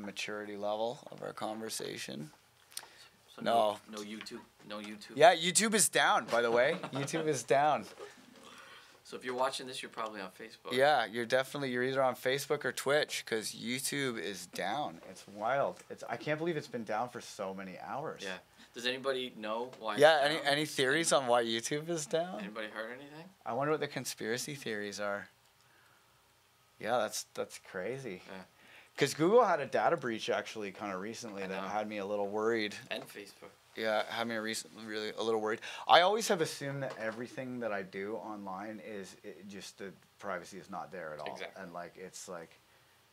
maturity level of our conversation. So no YouTube. No YouTube. Yeah, YouTube is down, by the way. YouTube is down. So if you're watching this, you're probably on Facebook. Yeah, you're either on Facebook or Twitch, because YouTube is down. It's wild. I can't believe it's been down for so many hours. Yeah. Does anybody know why? Yeah. It's down? Any theories on why YouTube is down? Anybody heard anything? I wonder what the conspiracy theories are. Yeah, that's crazy. Yeah. Because Google had a data breach actually kind of recently that had me a little worried. And Facebook. Yeah, had me really a little worried. I always have assumed that everything that I do online is just the privacy is not there at all. Exactly. And like it's like,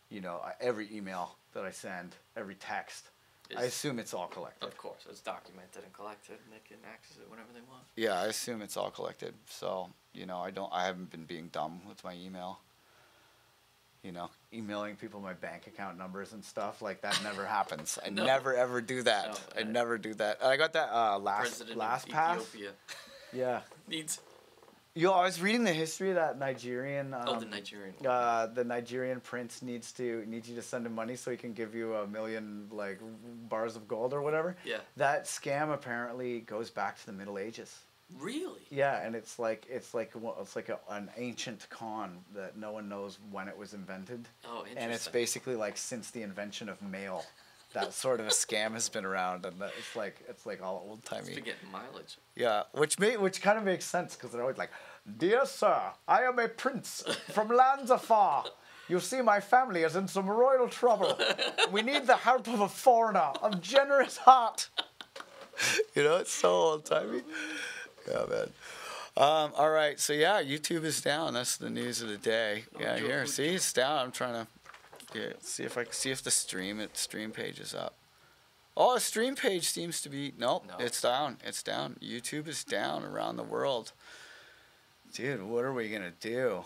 you know, every email that I send, every text, I assume it's all collected. Of course, it's documented and collected, and they can access it whenever they want. Yeah, I assume it's all collected. So you know, I haven't been being dumb with my email. You know, emailing people my bank account numbers and stuff, like that never happens. I never ever do that. No, I never do that. I got that last pass. Ethiopia Yeah. needs. Yo, I was reading the history of that Nigerian. The Nigerian. The Nigerian prince needs you to send him money so he can give you 1 million like bars of gold or whatever. Yeah. That scam apparently goes back to the Middle Ages. Really? Yeah, and it's like an ancient con that no one knows when it was invented. Oh, interesting. And it's basically like since the invention of mail, that sort of a scam has been around, and it's like all old timey. It's been getting mileage. Yeah, which kind of makes sense because they're always like, "Dear sir, I am a prince from lands afar. You see, my family is in some royal trouble. We need the help of a foreigner of generous heart." You know, it's so old timey. Yeah, man. All right, so yeah, YouTube is down. That's the news of the day. Yeah, here, see, it's down. I'm trying to see if the stream page is up. Oh, the stream page seems to be nope. It's down. It's down. YouTube is down around the world. Dude, what are we gonna do?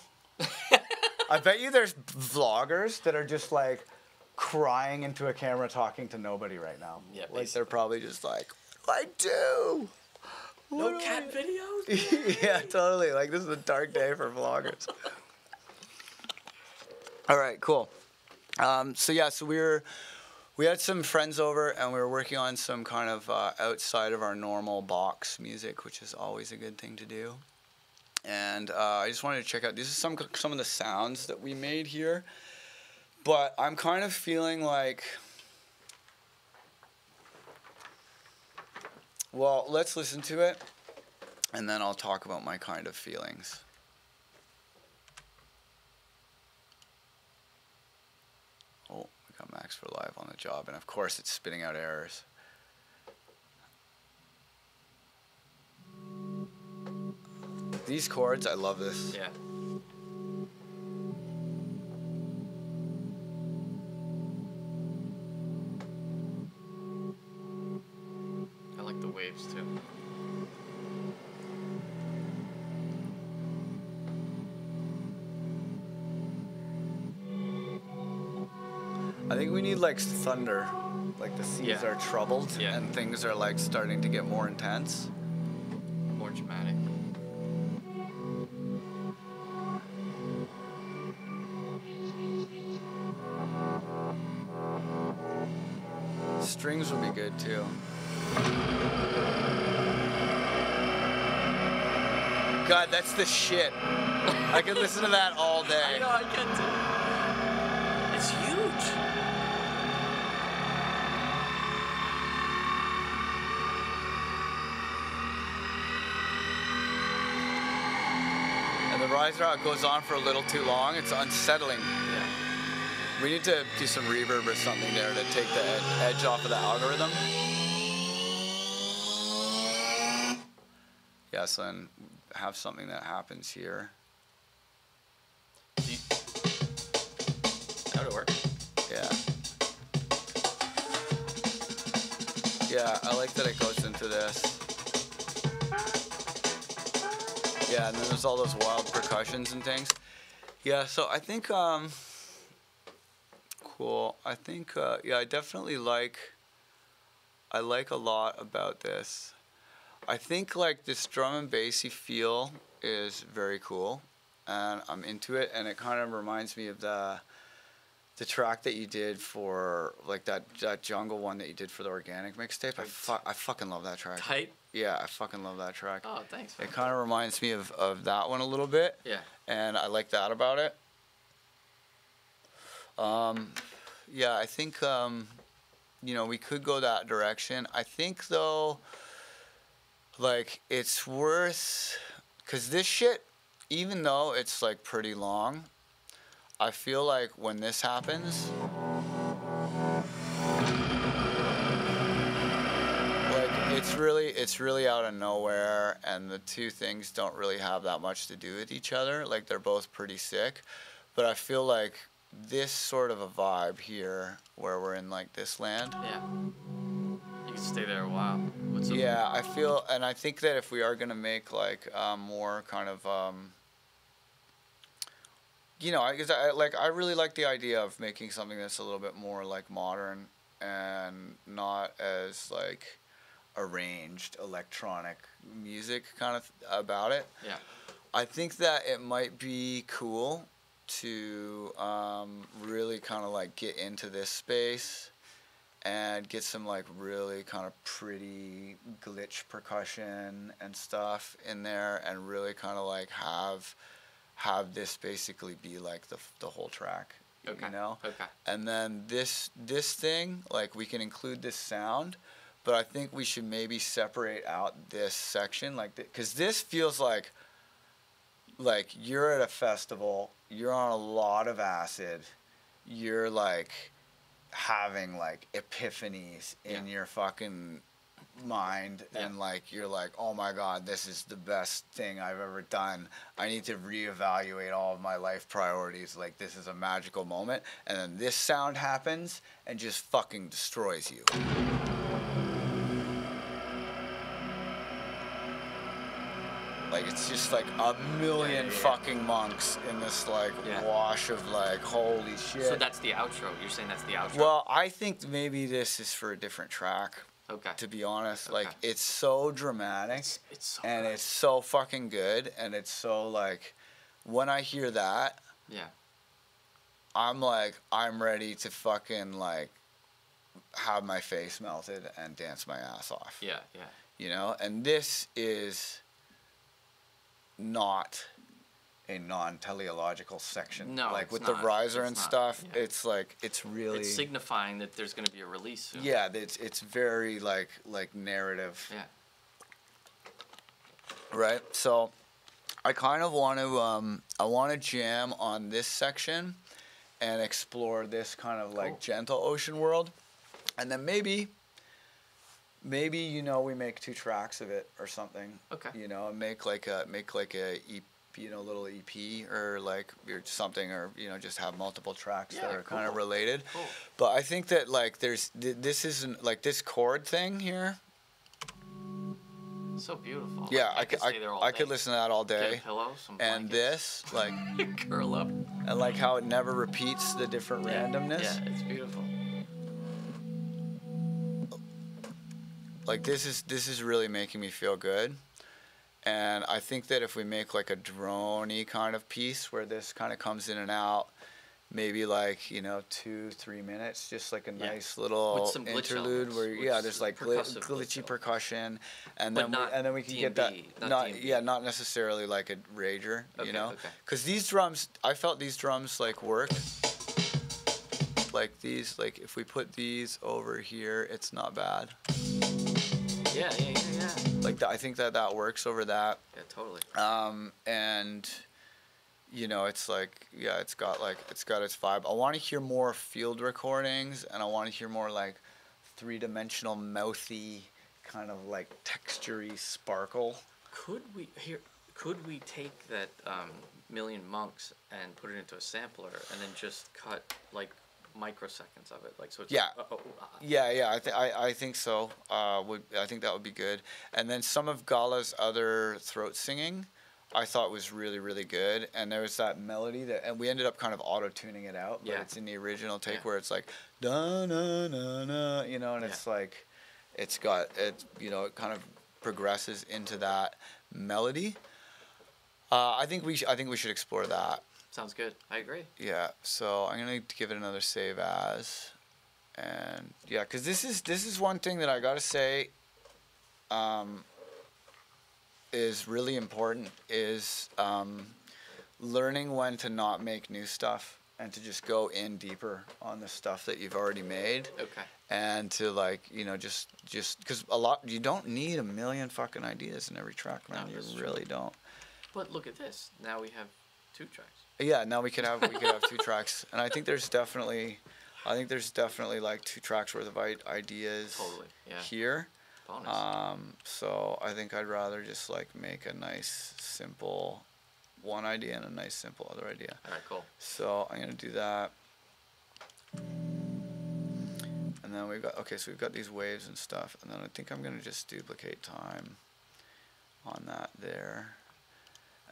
I bet you there's vloggers that are just like crying into a camera talking to nobody right now. Yeah, like they're probably just like, "What do I do? No cat videos? Yeah, totally. Like, this is a dark day for vloggers. All right, cool. So we had some friends over, and we were working on some kind of outside of our normal box music, which is always a good thing to do. And I just wanted to check out, these are some of the sounds that we made here. But I'm kind of feeling like... Well, let's listen to it, and then I'll talk about my kind of feelings. Oh, we got Max for live on the job, and of course it's spitting out errors. These chords, I love this. Yeah. Waves too. I think we need like thunder, like the seas are troubled and things are like starting to get more intense. More dramatic. Strings would be good too. God, that's the shit. I could listen to that all day. I know, I can too. It's huge. And the riser out goes on for a little too long. It's unsettling. Yeah. We need to do some reverb or something there to take the edge off of the algorithm. Yeah, so then have something that happens here. That would work. Yeah. Yeah, I like that it goes into this. Yeah, and then there's all those wild percussions and things. Yeah, so I think, cool. I think, yeah, I definitely I like a lot about this. I think like this drum and bassy feel is very cool, and I'm into it, and it kind of reminds me of the the track that you did for like that jungle one that you did for the organic mixtape. I fucking love that track. Tight. Yeah, I fucking love that track. Oh, thanks. It kind of reminds me of that one a little bit. Yeah. And I like that about it. Yeah, I think you know, we could go that direction. I think though, like it's worth, cause this shit, even though it's like pretty long, I feel like when this happens, like it's really out of nowhere, and the two things don't really have that much to do with each other. Like they're both pretty sick, but I feel like this sort of a vibe here, where we're in like this land. Yeah. You can stay there a while. What's up? Yeah, I feel, and I think that if we are gonna make like more kind of you know, I really like the idea of making something that's a little bit more like modern and not as like arranged electronic music kind of about it. Yeah. I think that it might be cool to really kind of like get into this space and get some like really kind of pretty glitch percussion and stuff in there, and really kind of like have this basically be like the whole track. Okay. You know? Okay. And then this thing, like we can include this sound, but I think we should maybe separate out this section, like, because this feels like you're at a festival, you're on a lot of acid, you're like having like epiphanies in your fucking mind, and like you're like, oh my god, this is the best thing I've ever done, I need to reevaluate all of my life priorities, like this is a magical moment, and then this sound happens and just fucking destroys you. Like it's just like a million fucking monks in this like wash of like, holy shit. So that's the outro. You're saying that's the outro? Well, I think maybe this is for a different track. Okay. To be honest, like it's so dramatic, it's so and good. it's so fucking good, and it's so like, when I hear that, I'm like, I'm ready to fucking like have my face melted and dance my ass off. Yeah, yeah. You know, and this is not a non-teleological section. No, like it's with not. the riser It's and not. stuff, Yeah. it's like, it's really... It's signifying that there's going to be a release soon. Yeah, it's very like narrative. Yeah. Right? So I kind of want to I want to jam on this section and explore this kind of like gentle ocean world. And then maybe you know, we make 2 tracks of it or something. Okay. You know, make like a EP, you know, little EP or like or something, or you know, just have multiple tracks that are kind of related. Cool. But I think that like this isn't like this chord thing here. So beautiful. Yeah, I could stay there all I day. could listen to that all Get day. a pillow, some And blankets. this, like, curl up. and like how it never repeats the different randomness. Yeah, it's beautiful. Like this is really making me feel good. And I think that if we make like a drone-y kind of piece where this kind of comes in and out, maybe like, you know, 2-3 minutes, just like a nice little interlude where there's like glitchy percussion, and But then we can D&B, get that not necessarily like a rager, you know, because these drums, I felt these drums like work like these, like if we put these over here, it's not bad. Yeah. Like I think that works over that. Yeah, totally. And you know, it's like, it's got its vibe. I want to hear more field recordings, and I want to hear more like 3-dimensional mouthy kind of like textury sparkle. Could we take that Million Monks and put it into a sampler and then just cut like microseconds of it, like so it's I think so. I think that would be good. And then some of Gala's other throat singing I thought was really, really good. And there was that melody and we ended up kind of auto-tuning it out, but it's in the original take where it's like da na na na, you know, and it's like it kind of progresses into that melody. I think we should explore that. Sounds good. I agree. Yeah, so I'm gonna give it another save as, and yeah, cause this is one thing that I gotta say, is really important is learning when to not make new stuff and to just go in deeper on the stuff that you've already made. Okay. And to like, you know, just because you don't need a million fucking ideas in every track, man. No, You really don't. But look at this. Now we have 2 tracks. Yeah, now we could have 2 tracks, and I think there's definitely like 2 tracks worth of ideas. Totally. Yeah. Here. Bonus. So I think I'd rather just like make a nice simple one idea and a nice simple other idea. All right. Cool. So I'm gonna do that. And then we've got these waves and stuff, and then I think I'm gonna just duplicate time on that there.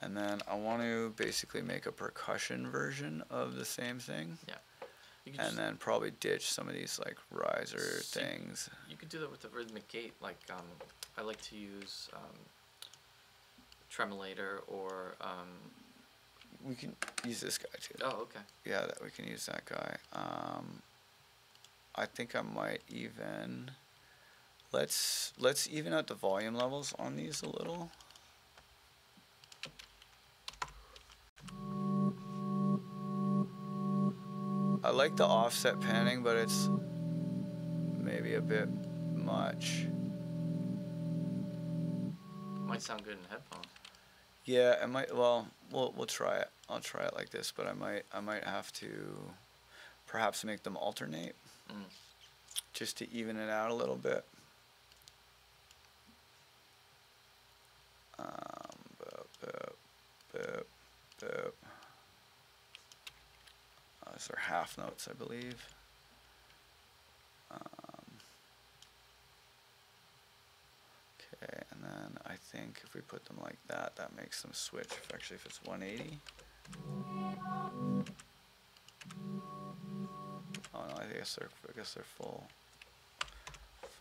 And then I want to basically make a percussion version of the same thing. Yeah. And then probably ditch some of these like riser things. You could do that with the rhythmic gate. Like I like to use tremolator or. We can use this guy too. Oh, okay. Yeah, that we can use that guy. I think I might even let's even out the volume levels on these a little. I like the offset panning, but it's maybe a bit much. Might sound good in headphones. Yeah, it might. Well, we'll try it. I'll try it like this, but I might have to perhaps make them alternate, just to even it out a little bit. These are half notes, I believe. Okay, and then I think if we put them like that, that makes them switch. Actually, if it's 180. Oh no, I guess they're full.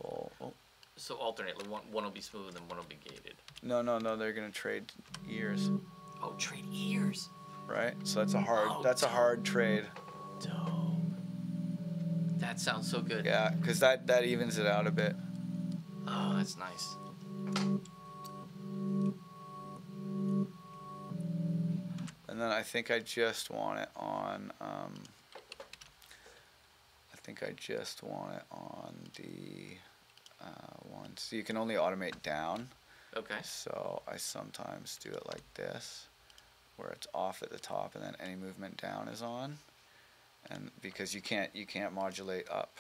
Oh. So alternate. Like one will be smooth and one will be gated. No, they're gonna trade ears. Oh, trade ears. Right. So that's a hard trade. Dope. That sounds so good. Yeah, because that evens it out a bit. Oh, that's nice. And then I think I just want it on. The one. So you can only automate down. Okay. So I sometimes do it like this, where it's off at the top, and then any movement down is on. And because you can't modulate up,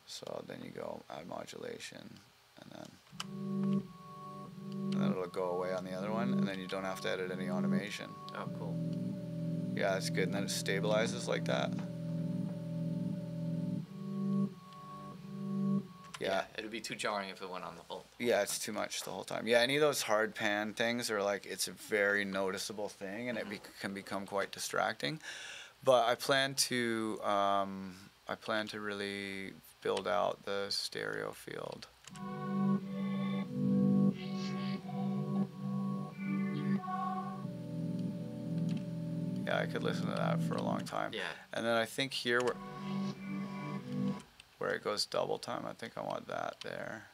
so then you go add modulation, and then it'll go away on the other one, and then you don't have to edit any automation. Oh, cool. Yeah, that's good. And then it stabilizes like that. Yeah. It would be too jarring if it went on the whole. Yeah, it's too much the whole time. Yeah, any of those hard pan things are like, it's a very noticeable thing, and it can become quite distracting. But I plan to really build out the stereo field. Yeah, I could listen to that for a long time. Yeah. And then I think here where it goes double time, I think I want that there.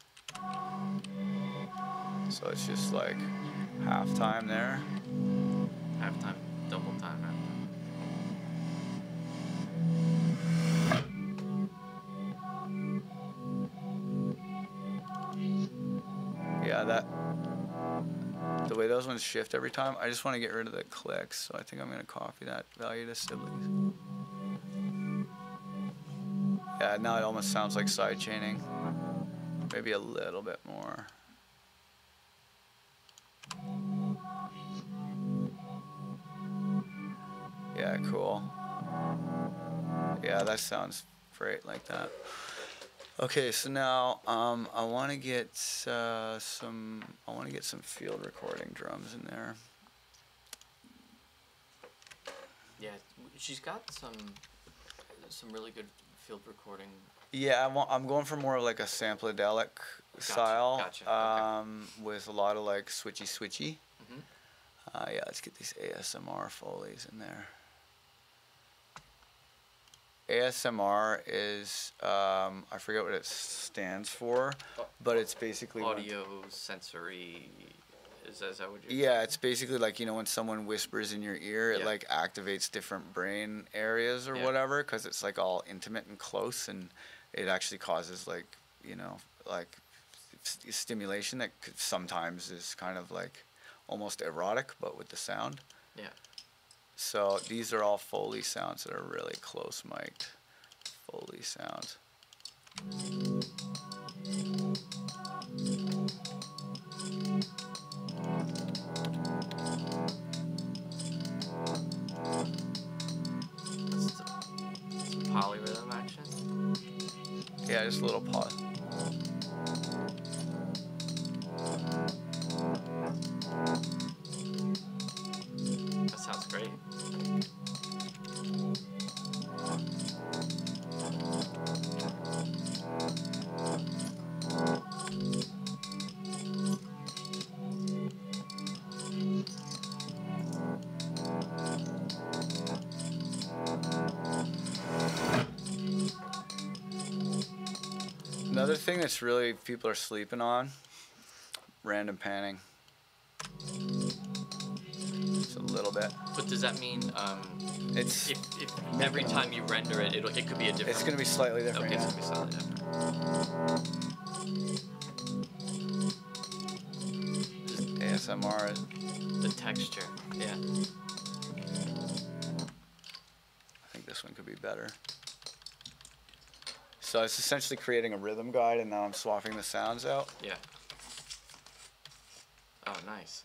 So it's just like half time there. Half time, double time, half time. Yeah, the way those ones shift every time, I just want to get rid of the clicks, so I think I'm going to copy that value to siblings. Yeah, now it almost sounds like side chaining. Maybe a little bit more. Yeah, cool. Yeah, that sounds great like that. Okay, so now I want to get some field recording drums in there. Yeah, she's got some really good field recording. Yeah, I'm going for more of like a sampledelic style. Gotcha. Okay. With a lot of like switchy. Yeah, let's get these ASMR Foleys in there. ASMR is, I forget what it stands for, but it's basically audio sensory. Is that what you're Yeah, it's basically like, you know, when someone whispers in your ear, it Yeah. like activates different brain areas or Yeah. whatever, because it's like all intimate and close, and it actually causes like, you know, like stimulation that sometimes is kind of like almost erotic, but with the sound. Yeah. So these are all Foley sounds that are really close mic'd. Foley sounds. Some polyrhythm action. Yeah, just a little pause. That sounds great. Another thing that's really people are sleeping on, random panning. Just a little bit. But does that mean It's if every time you render it, it could be a different? It's gonna be slightly different. Okay, Yeah. it's gonna be slightly different. ASMR is. The texture, yeah. I think this one could be better. So it's essentially creating a rhythm guide, and now I'm swapping the sounds out. Yeah. Oh, nice.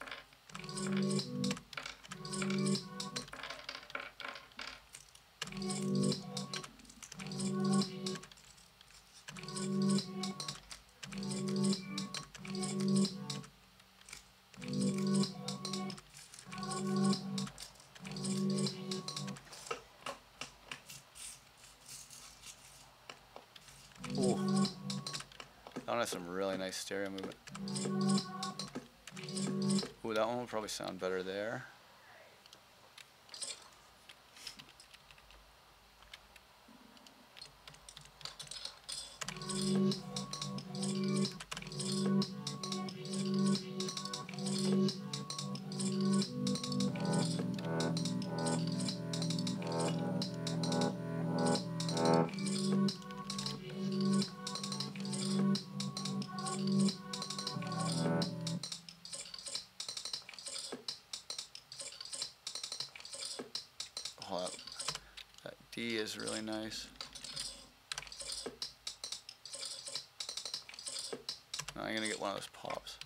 Ooh. That has some really nice stereo movement. Ooh, that one will probably sound better there. Oh, that D is really nice. Now I'm gonna get one of those pops.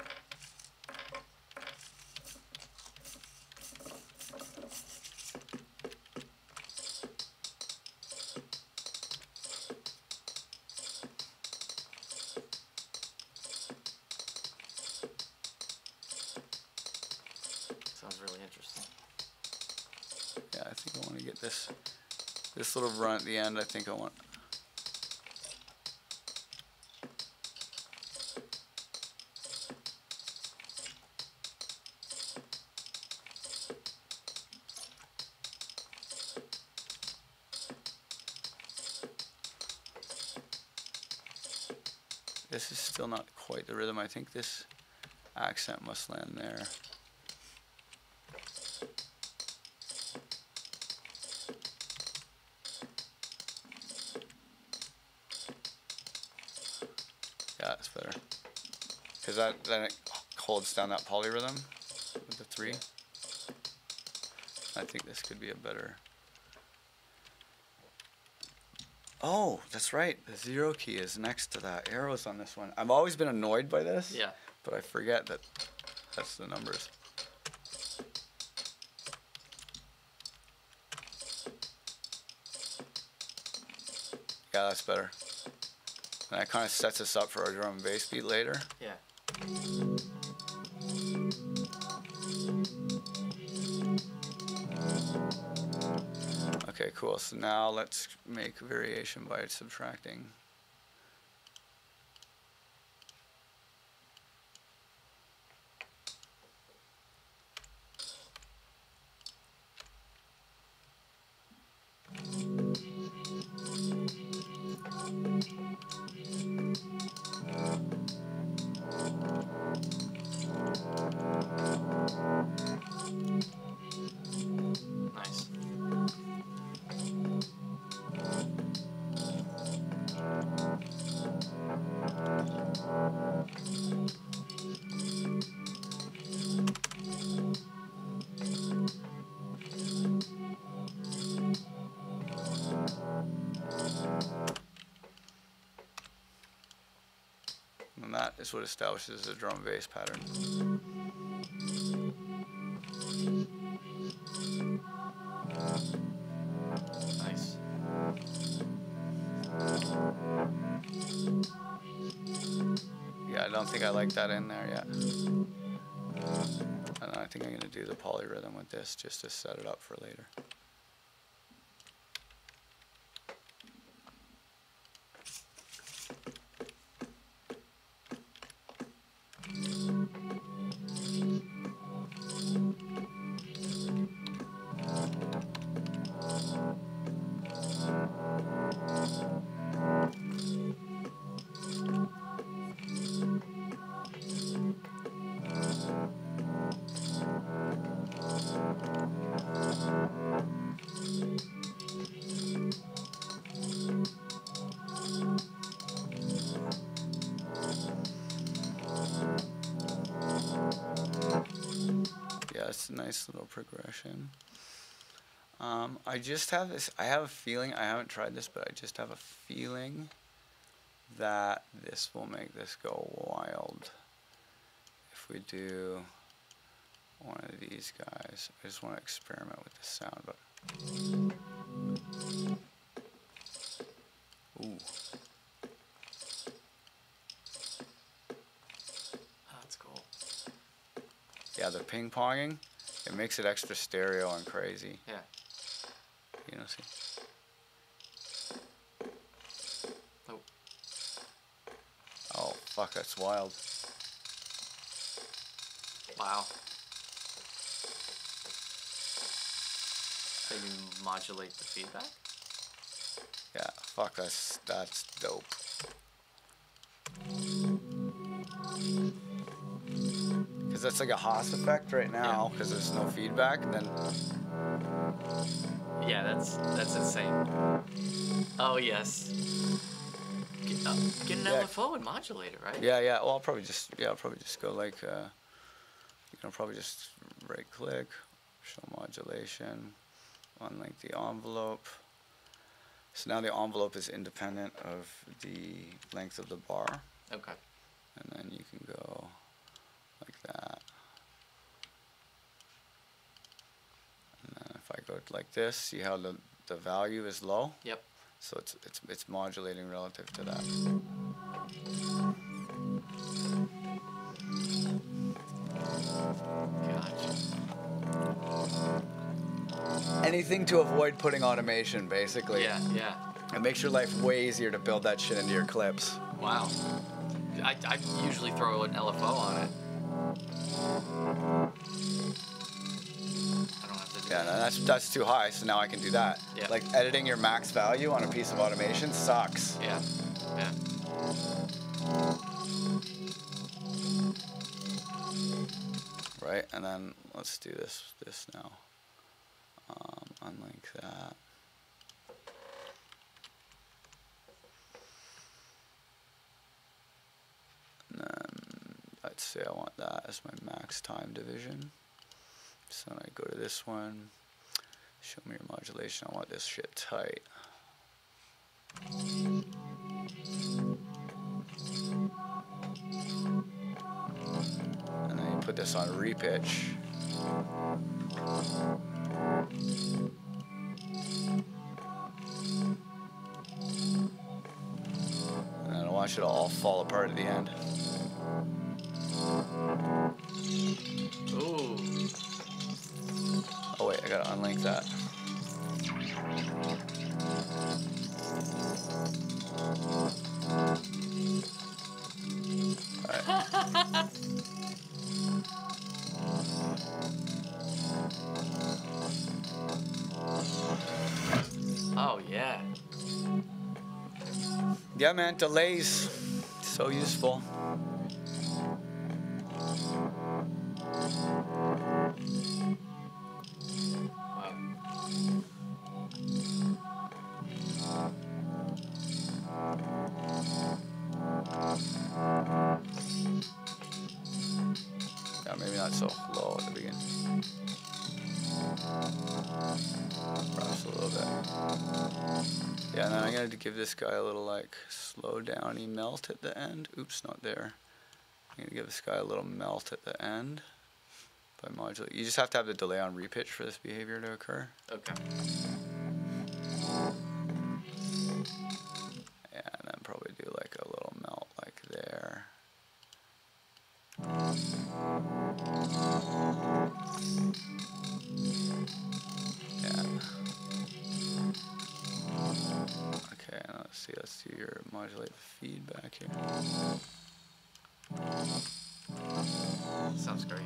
Sounds really interesting. Yeah, I think I want to get this little run at the end. I think I want. This is still not quite the rhythm. I think this accent must land there. Yeah, that's better. Because then it holds down that polyrhythm with the 3. I think this could be a better. Oh, that's right. The 0 key is next to that. Arrows on this one. I've always been annoyed by this. Yeah. But I forget that that's the numbers. Yeah, that's better. And that kind of sets us up for our drum and bass beat later. Yeah. Okay, cool. So now let's make a variation by subtracting. that is what establishes a drum bass pattern. Nice. Yeah, I don't think I like that in there yet. And I think I'm going to do the polyrhythm with this just to set it up for later. Yeah, it's a nice little progression. I just have this, I have a feeling, I haven't tried this, but I just have a feeling that this will make this go wild. If we do one of these guys, I just want to experiment with the sound, but ooh. That's cool. Yeah, the ping ponging, it makes it extra stereo and crazy. Yeah. You know, see? Oh. Oh, fuck, that's wild. Wow. Maybe modulate the feedback? Yeah, fuck, that's dope. Because that's like a Haas effect right now, because there's no feedback, and then... Yeah, that's insane. Oh, yes. Get an LFO and modulate it, right? Yeah, well, I'll probably just go like, probably just right click, show modulation, unlink the envelope. So now the envelope is independent of the length of the bar. Okay. And then you can go like that. And then if I go like this, see how the value is low? Yep. So it's modulating relative to that. Gotcha. Anything to avoid putting automation, basically. Yeah. It makes your life way easier to build that shit into your clips. Wow. I usually throw an LFO on it. I don't have to do Yeah, that. no, that's too high, so now I can do that. Yeah. Like editing your max value on a piece of automation sucks. Yeah. Right, and then let's do this now. Unlink that. And then I'd say I want that as my max time division. So then I go to this one, show me your modulation, I want this shit tight. And then you put this on repitch. And then watch it all fall apart at the end. Ooh. Oh wait, I gotta unlink that. Alright. Oh, yeah. Yeah, man, delays. So useful. Wow. Yeah, maybe not so low at the beginning. Perhaps a little bit. Yeah, and then I'm gonna give this guy a little like slow downy melt at the end. Oops, not there. I'm gonna give this guy a little melt at the end by modulating. You just have to have the delay on repitch for this behavior to occur. Okay. Yeah, and then probably do like a little melt like there. Yeah. Okay, now let's see. Let's do your modulate the feedback here. Sounds great.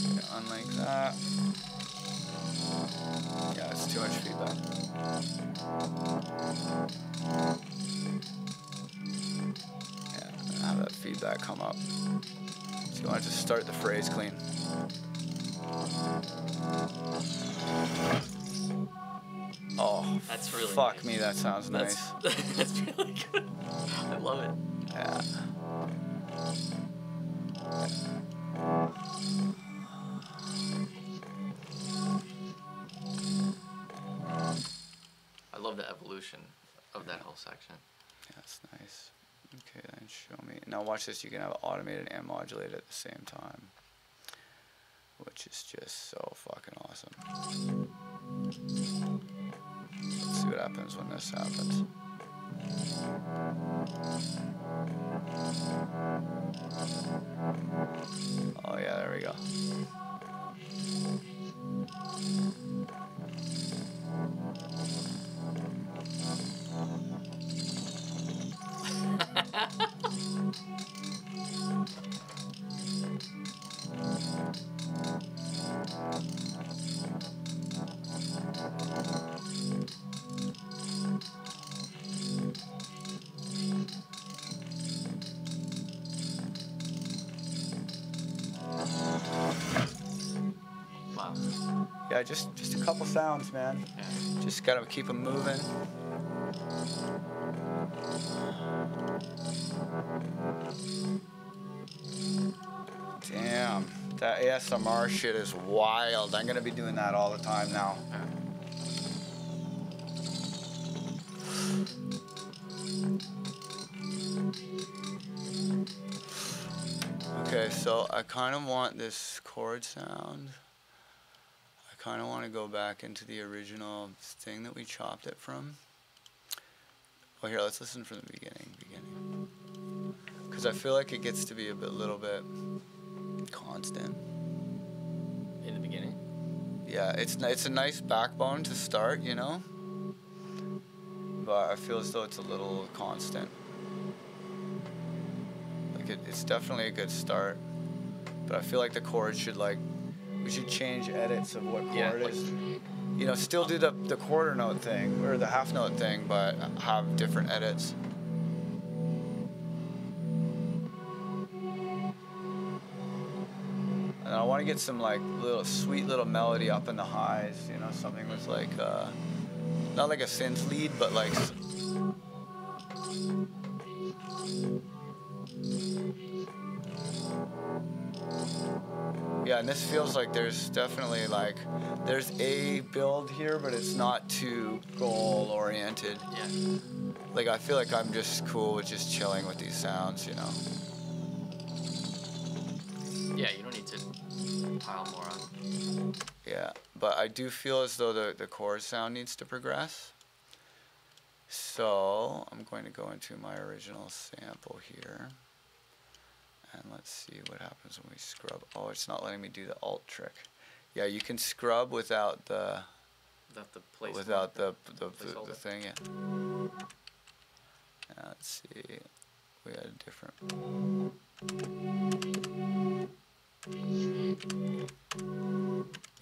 Okay, unlink that. Yeah, it's too much feedback. Yeah, have that feedback come up. So you want to just start the phrase clean. Oh, That's really fuck nice. me, that sounds nice. That's really good. I love it. Yeah. I love the evolution of that whole section. That's nice. Okay, then show me. Now watch this. You can have it automated and modulated at the same time, which is just so fucking awesome. Let's see what happens when this happens. Oh yeah, there we go. Wow. Yeah, just a couple sounds, man. Yeah. Just gotta keep them moving. Damn, that ASMR shit is wild. I'm gonna be doing that all the time now. Okay, so I kind of want this chord sound. I kind of want to go back into the original thing that we chopped it from. Well, here, let's listen from the beginning. Because I feel like it gets to be a little bit constant. In the beginning. Yeah, it's a nice backbone to start, you know? But I feel as though it's a little constant. Like it's definitely a good start. But I feel like the chords should we should change edits of what chord is. You know, still do the quarter note thing or the half note thing, but have different edits. And I want to get some little sweet little melody up in the highs, you know, something with not like a synth lead, but like yeah, and this feels like there's definitely there's a build here, but it's not too goal oriented. Yeah. Like I feel like I'm just cool with just chilling with these sounds, you know. Yeah, you don't need to pile more on. Yeah, but I do feel as though the chord sound needs to progress. So I'm going to go into my original sample here. And let's see what happens when we scrub. Oh, it's not letting me do the alt trick. Yeah, you can scrub without the the thing. Yeah. Now, let's see. We had a different.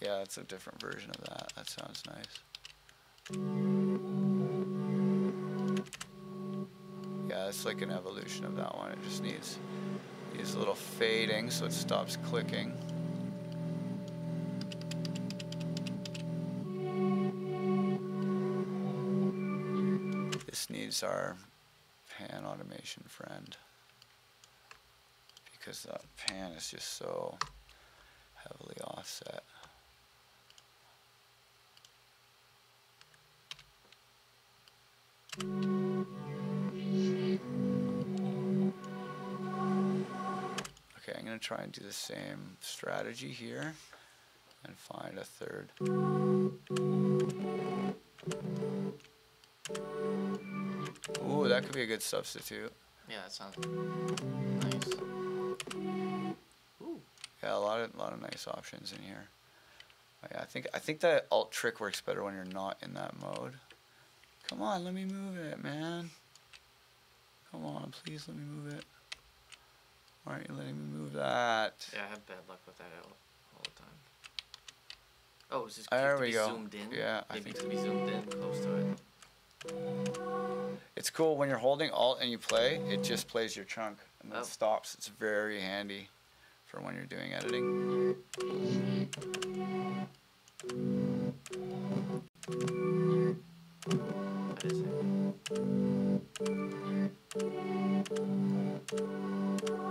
Yeah, it's a different version of that. That sounds nice. Yeah, it's like an evolution of that one. It just needs a little fading so it stops clicking. This needs our pan automation friend because that pan is just so heavily offset. gonna try and do the same strategy here and find a third. Ooh, that could be a good substitute. Yeah, that sounds nice. Ooh. Yeah, a lot of nice options in here. Yeah, I think that alt trick works better when you're not in that mode. Come on, let me move it, man. Come on, please let me move it. Why aren't you letting me move that? Yeah, I have bad luck with that all the time. Oh, is this There to we be go. zoomed in? Yeah, I Maybe think to be zoomed in close to it. it's cool when you're holding alt and you play, it just plays your chunk and then stops. It's very handy for when you're doing editing. That is it.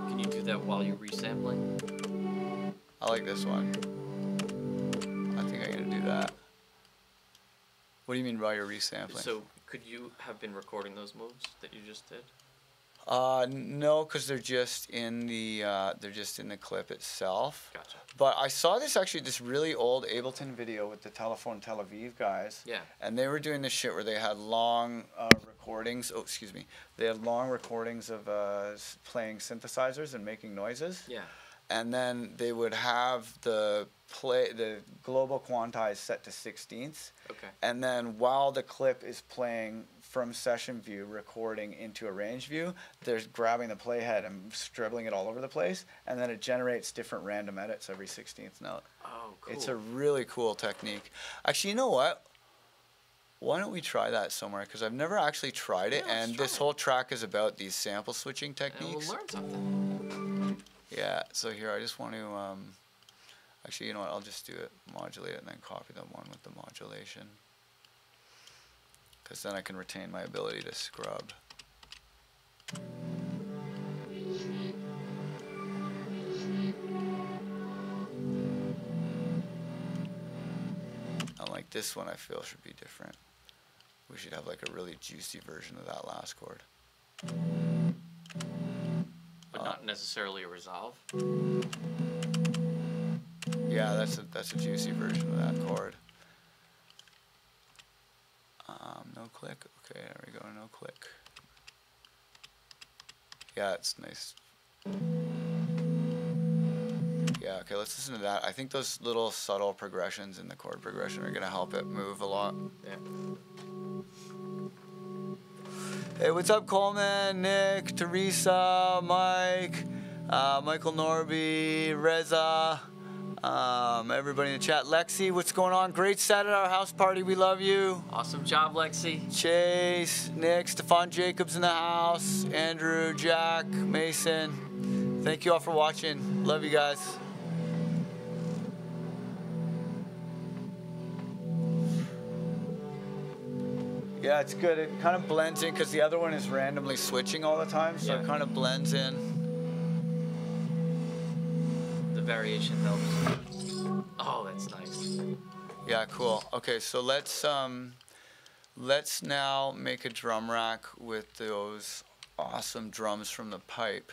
Can you do that while you're resampling? I like this one. I think I'm gonna do that. What do you mean by your resampling? So, could you have been recording those moves that you just did? No, because they're just in the clip itself. Gotcha. But I saw this really old Ableton video with the Telephone Tel Aviv guys. Yeah. And they were doing this shit where they had long recordings. Oh, excuse me. They had long recordings of playing synthesizers and making noises. Yeah. And then they would have the global quantize set to 16ths. Okay. And then while the clip is playing from session view, recording into arrange view, they're grabbing the playhead and scribbling it all over the place, and then it generates different random edits every 16th note. Oh, cool. It's a really cool technique. Actually, you know what? Why don't we try that somewhere? Because I've never actually tried it, Yeah, and this whole track is about these sample switching And techniques. we'll learn something. Yeah, so here I just want to, actually, you know what, I'll just do it, modulate it, and then copy the one with the modulation. Because then I can retain my ability to scrub. Unlike this one, I feel should be different. We should have like a really juicy version of that last chord. But not necessarily a resolve. Yeah, that's a juicy version of that chord. No click. Okay, there we go. No click. Yeah, it's nice. Yeah, okay, let's listen to that. I think those little subtle progressions in the chord progression are gonna help it move a lot. Yeah. Hey, what's up, Coleman, Nick, Teresa, Mike, Michael Norby, Reza, everybody in the chat. Lexi, what's going on? Great set at our house party. We love you. Awesome job, Lexi. Chase, Nick, Stefan Jacobs in the house, Andrew, Jack, Mason. Thank you all for watching. Love you guys. Yeah, it's good. It kind of blends in because the other one is randomly switching all the time, so it kind of blends in. The variation helps. Oh, that's nice. Yeah, cool. Okay, so let's now make a drum rack with those awesome drums from the pipe.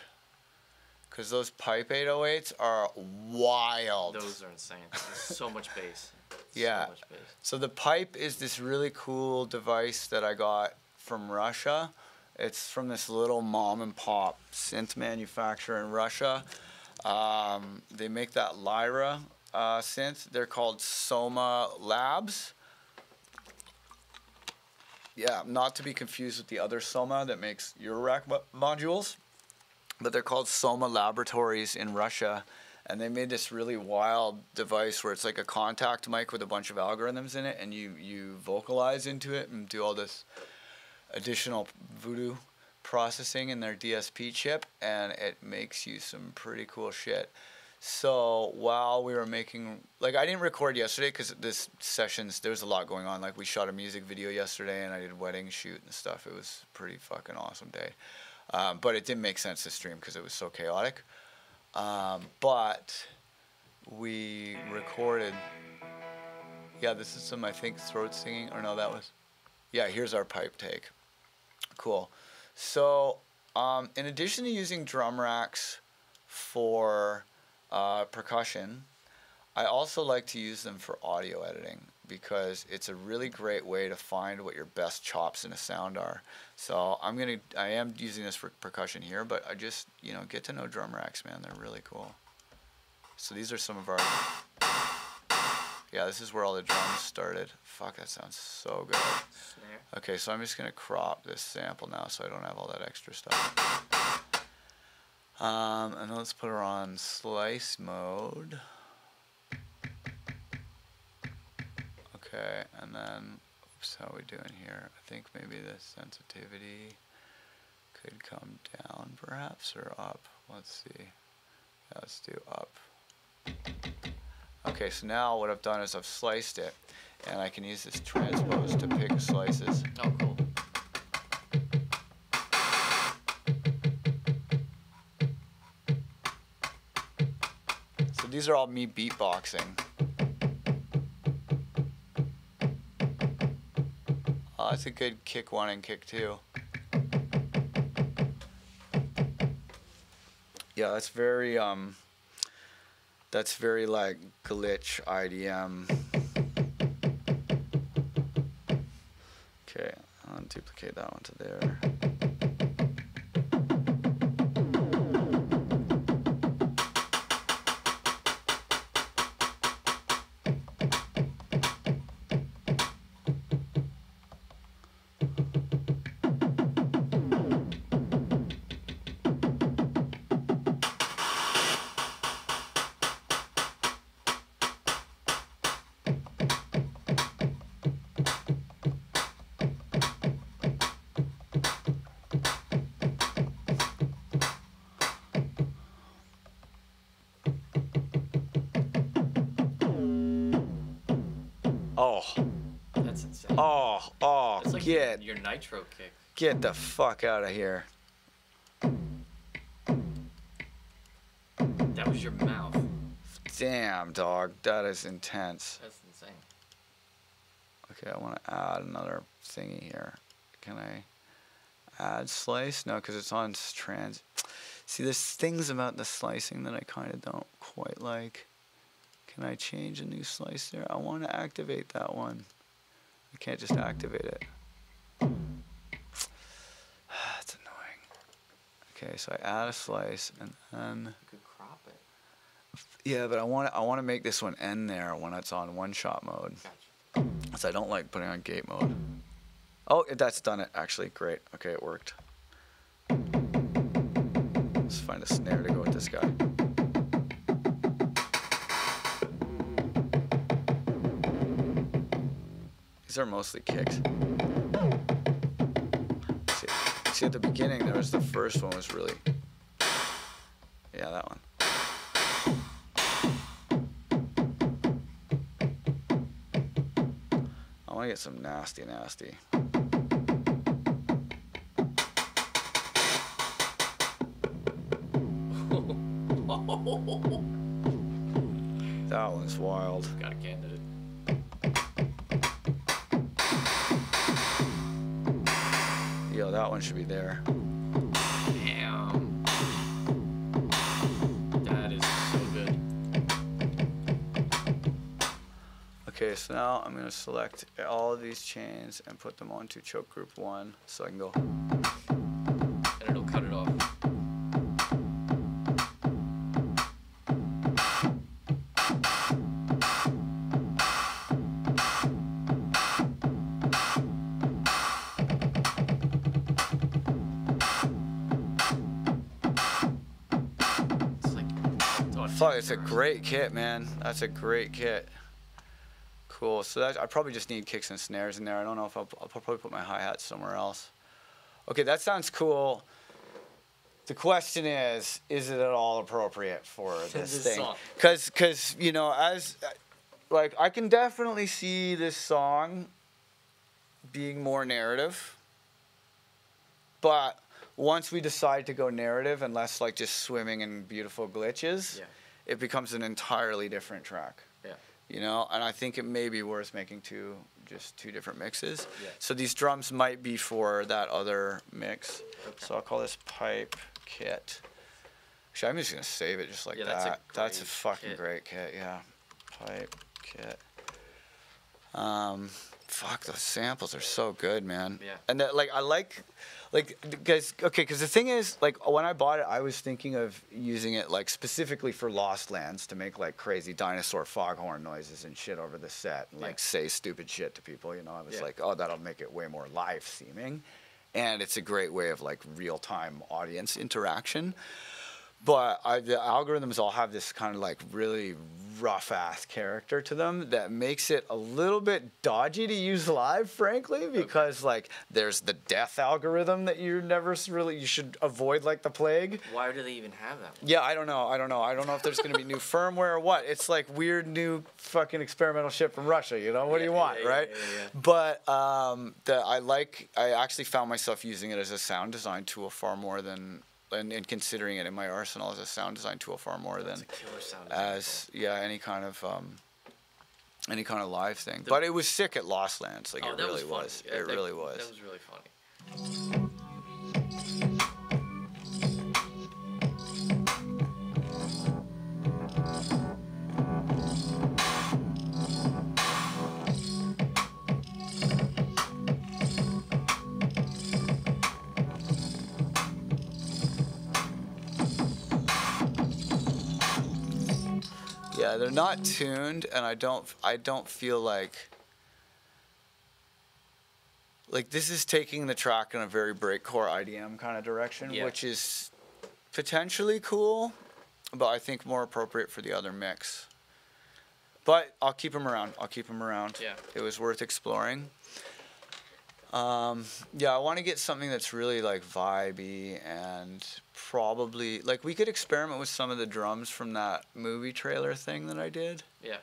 Because those pipe 808s are wild. Those are insane. There's so much bass. Yeah. So much bass. So the pipe is this really cool device that I got from Russia. It's from this little mom and pop synth manufacturer in Russia. They make that Lyra synth. They're called Soma Labs. Yeah, not to be confused with the other Soma that makes Eurorack modules. But they're called Soma Laboratories in Russia. And they made this really wild device where it's like a contact mic with a bunch of algorithms in it, and you vocalize into it and do all this additional voodoo processing in their DSP chip, and it makes you some pretty cool shit. So while we were making, like, I didn't record yesterday because this sessions, there was a lot going on. Like, we shot a music video yesterday, and I did a wedding shoot and stuff. It was a pretty fucking awesome day. But it didn't make sense to stream because it was so chaotic. But we recorded. Yeah, this is some, I think, throat singing. Or no, that was. Yeah, here's our pipe take. Cool. So, in addition to using drum racks for percussion. I also like to use them for audio editing because it's a really great way to find what your best chops in a sound are. So I am using this for percussion here, but I just, get to know drum racks, man. They're really cool. So these are some of our, yeah, this is where all the drums started. Fuck, that sounds so good. Snare. Okay, so I'm just gonna crop this sample now so I don't have all that extra stuff. And then let's put her on slice mode. Okay, and then, oops, how are we doing here? I think maybe the sensitivity could come down perhaps, or up. Let's see. Yeah, let's do up. Okay, so now what I've done is I've sliced it, and I can use this transpose to pick slices. Oh, cool. So these are all me beatboxing. Oh, that's a good kick 1 and kick 2. Yeah, that's very like glitch IDM. Okay, I'll duplicate that one to there. Oh. That's insane. Oh, That's like get your nitro kick. Get the fuck out of here. That was your mouth. Damn, dog. That is intense. That's insane. Okay, I want to add another thingy here. Can I add slice? No, because it's on trans. See, there's things about the slicing that I kind of don't quite like. Can I change a new slice there? I want to activate that one. I can't just activate it. That's annoying. Okay, so I add a slice and then. You could crop it. Yeah, but I want to make this one end there when it's on one-shot mode. Gotcha. So I don't like putting on gate mode. Oh, that's done it actually. Great. Okay, it worked. Let's find a snare to go with this guy. These are mostly kicks. See, at the beginning, there was the first one was really, yeah, that one. I want to get some nasty. That one's wild. Got a candidate. Yo, that one should be there. Damn. That is so good. Okay, so now I'm going to select all of these chains and put them onto choke group 1 so I can go. And it'll cut it off. Fuck, it's a great kit, man. That's a great kit. Cool. So I probably just need kicks and snares in there. I don't know if I'll probably put my hi-hat somewhere else. Okay, that sounds cool. The question is it at all appropriate for this thing? Because as like I can definitely see this song being more narrative, but once we decide to go narrative and less like just swimming in beautiful glitches, Yeah. it becomes an entirely different track. Yeah. And I think it may be worth making two different mixes. Yeah. So these drums might be for that other mix. Okay. So I'll call this pipe kit. Actually, I'm just gonna save it just like Yeah, that. That's a great fucking kit. great kit. Yeah, pipe kit. Fuck, those samples are so good, man. Yeah. And that, like, I like, because the thing is, like, when I bought it, I was thinking of using it, like, specifically for Lost Lands to make, like, crazy dinosaur foghorn noises and shit over the set and, like, say stupid shit to people, you know? I was like, oh, that'll make it way more live seeming. And it's a great way of, like, real-time audience interaction. But the algorithms all have this kind of like really rough-ass character to them that makes it a little bit dodgy to use live, frankly, because like there's the death algorithm that you should avoid like the plague. Why do they even have that one? Yeah, I don't know if there's going to be new firmware or what. It's like weird new fucking experimental shit from Russia, you know? What do you want, right? Yeah. But I actually found myself using it as a sound design tool far more than... And considering it in my arsenal as a sound design tool far more than a killer sound as any kind of live thing. But it was sick at Lost Lands, like it really was. Yeah, it really was. That was really funny. Yeah, they're not tuned, and I don't feel like this is taking the track in a very breakcore IDM kind of direction, which is potentially cool, but I think more appropriate for the other mix. But I'll keep them around. Yeah. It was worth exploring. I want to get something that's really like vibey and probably like we could experiment with some of the drums from that movie trailer thing that I did. Yeah.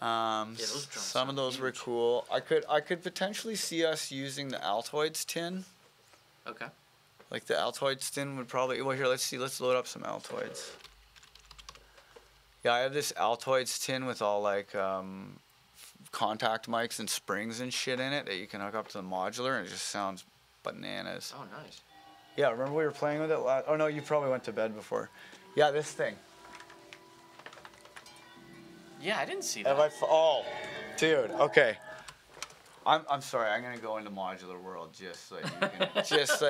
Those drums some of those were cool. I could potentially see us using the Altoids tin. Okay. Like the Altoids tin would probably. Well, here, let's load up some Altoids. Yeah, I have this Altoids tin with all like contact mics and springs and shit in it that you can hook up to the modular, and it just sounds bananas. Oh, nice. Yeah, remember we were playing with it last... Oh, no, you probably went to bed before. Yeah, this thing. Yeah, I didn't see that. Oh, dude, okay. I'm sorry, I'm going to go into modular world just so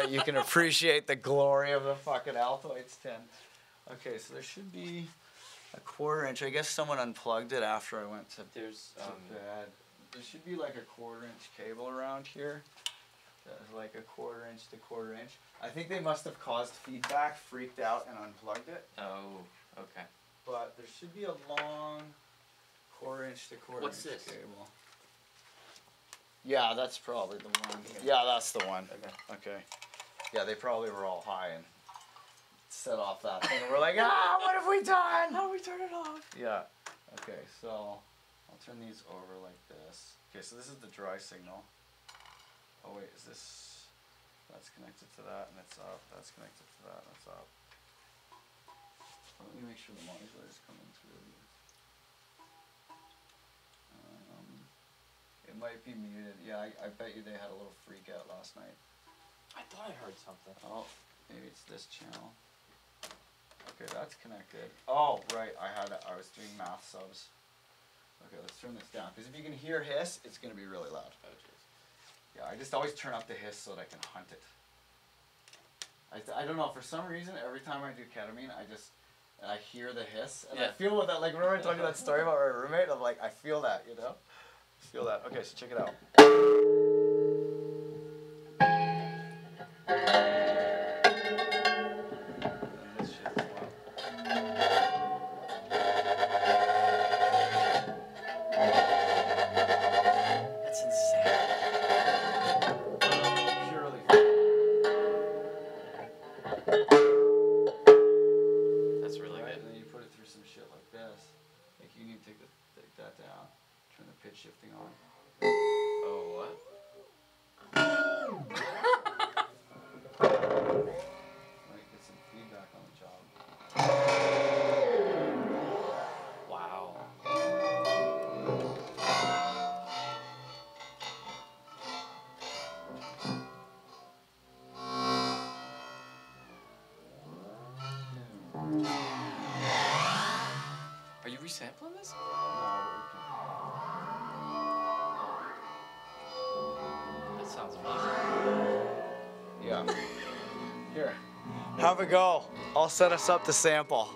you can appreciate the glory of the fucking Altoids tin. Okay, so there should be a 1/4 inch. I guess someone unplugged it after I went to bed. There should be like a 1/4 inch cable around here. That's like a 1/4 inch to 1/4 inch. I think they must have caused feedback, freaked out, and unplugged it. Oh, okay. But there should be a long 1/4 inch to 1/4 What's inch this? cable. Yeah, that's probably the one. Yeah, that's the one. Okay. Yeah, they probably were all high and set off that thing. And we're like, what have we done? How do we turn it off? Yeah. Okay, so I'll turn these over like this. Okay, so this is the dry signal. Oh wait, is this... That's connected to that and it's up. That's connected to that and it's up. Let me make sure the modular is coming through. It might be muted. Yeah, I bet you they had a little freak out last night. I thought I heard something. Oh, maybe it's this channel. Okay, that's connected. Oh, right, I was doing math subs. Okay, let's turn this down. Because if you can hear hiss, it's going to be really loud. Oh, jeez. Yeah, I just always turn up the hiss so that I can hunt it. I don't know, for some reason, every time I do ketamine, I hear the hiss. And I feel what that, like, remember I told you that story about my roommate? I'm like, I feel that, you know? Feel that. Okay, so check it out. That's insane. Purely. That's really Right, good. and then you put it through some shit like this. Like you need to take that down. Turn the pitch shifting on. Oh, what? sampling this? That sounds amazing. Yeah. Here. Have a go. I'll set us up to sample.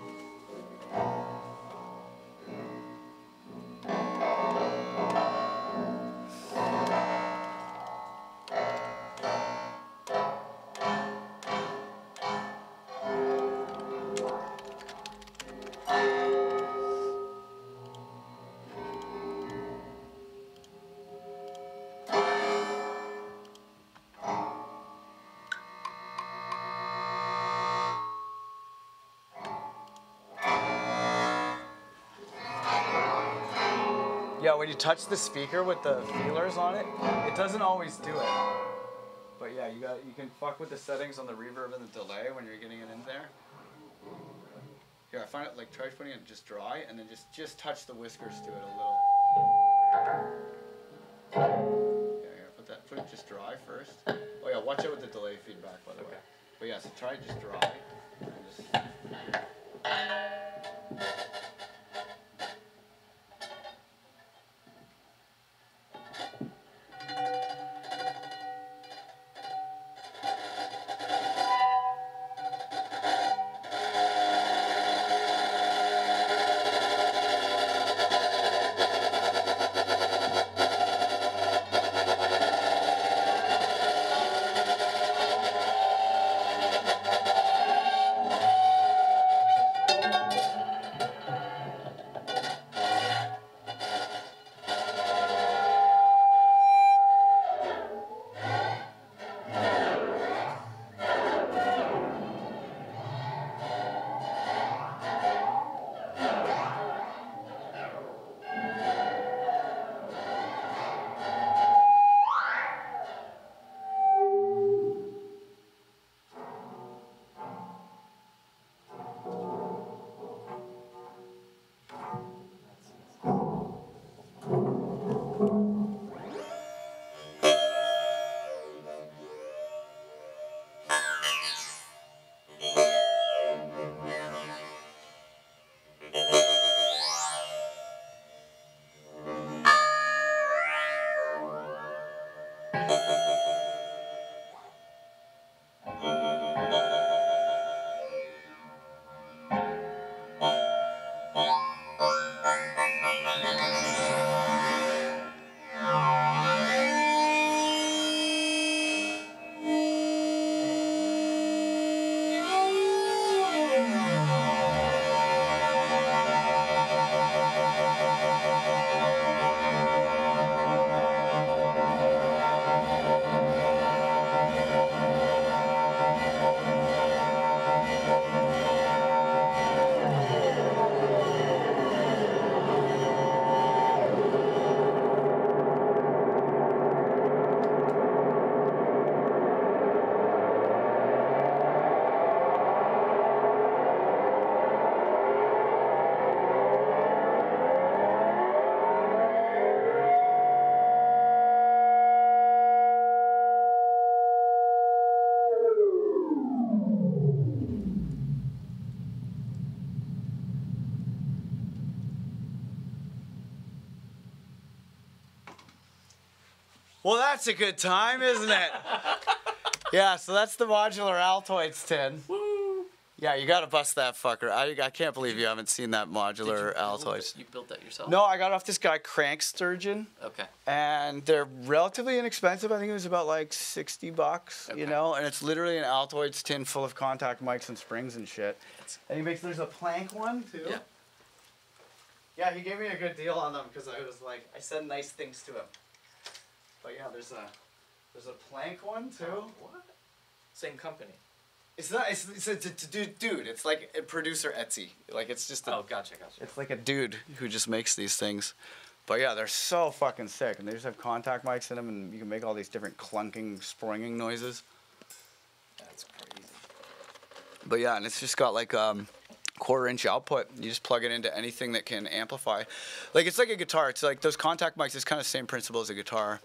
Yeah, when you touch the speaker with the feelers on it, it doesn't always do it. But yeah, you can fuck with the settings on the reverb and the delay when you're getting it in there. Here, I find it like try putting it just dry and then just touch the whiskers to it a little. Yeah, here, put it just dry first. Oh yeah, watch out with the delay feedback by the way. But yeah, so try it just dry and just. Well, that's a good time, isn't it? Yeah, so that's the modular Altoids tin. Woo! Yeah, you gotta bust that fucker. I can't believe you haven't seen that modular Altoids. You built that yourself? No, I got off this guy Crank Sturgeon. Okay. And they're relatively inexpensive. I think it was about like $60, Okay. you know? And it's literally an Altoids tin full of contact mics and springs and shit. And there's a plank one too. Yeah. Yeah, he gave me a good deal on them because I said nice things to him. But yeah, there's a plank one too. What? Same company. It's not. It's a dude. It's like a producer Etsy. Like it's just. Gotcha. It's like a dude who just makes these things. But yeah, they're so fucking sick, and they just have contact mics in them, and you can make all these different clunking, springing noises. That's crazy. But yeah, and it's just got like 1/4-inch output. You just plug it into anything that can amplify. Like it's like a guitar. It's like those contact mics. It's kind of the same principle as a guitar.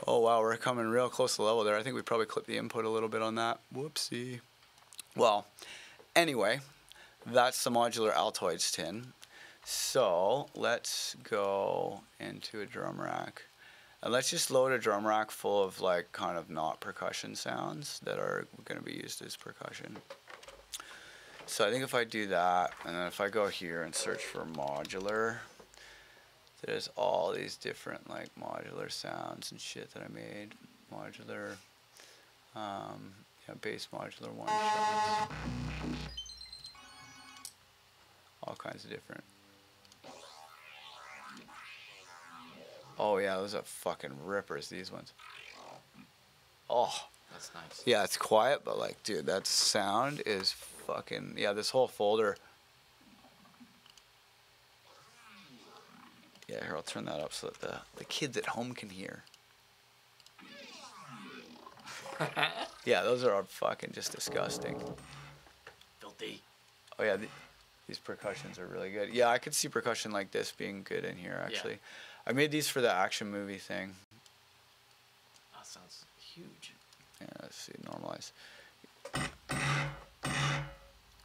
Oh wow, we're coming real close to the level there. I think we probably clipped the input a little bit on that. Whoopsie. Well, anyway, that's the modular Altoids tin. So let's go into a drum rack. And let's just load a drum rack full of like kind of not percussion sounds that are going to be used as percussion. So I think if I do that, and then if I go here and search for modular, there's all these different like modular sounds and shit that I made. Modular, bass modular one shots. All kinds of different. Oh yeah, those are fucking rippers, these ones. Oh. That's nice. Yeah, it's quiet, but like, dude, that sound is fucking, yeah, this whole folder. Yeah, here, I'll turn that up so that the kids at home can hear. Yeah, those are fucking just disgusting. Filthy. Oh yeah, these percussions are really good. Yeah, I could see percussion like this being good in here, actually. Yeah. I made these for the action movie thing. That sounds huge. Yeah, let's see, normalize.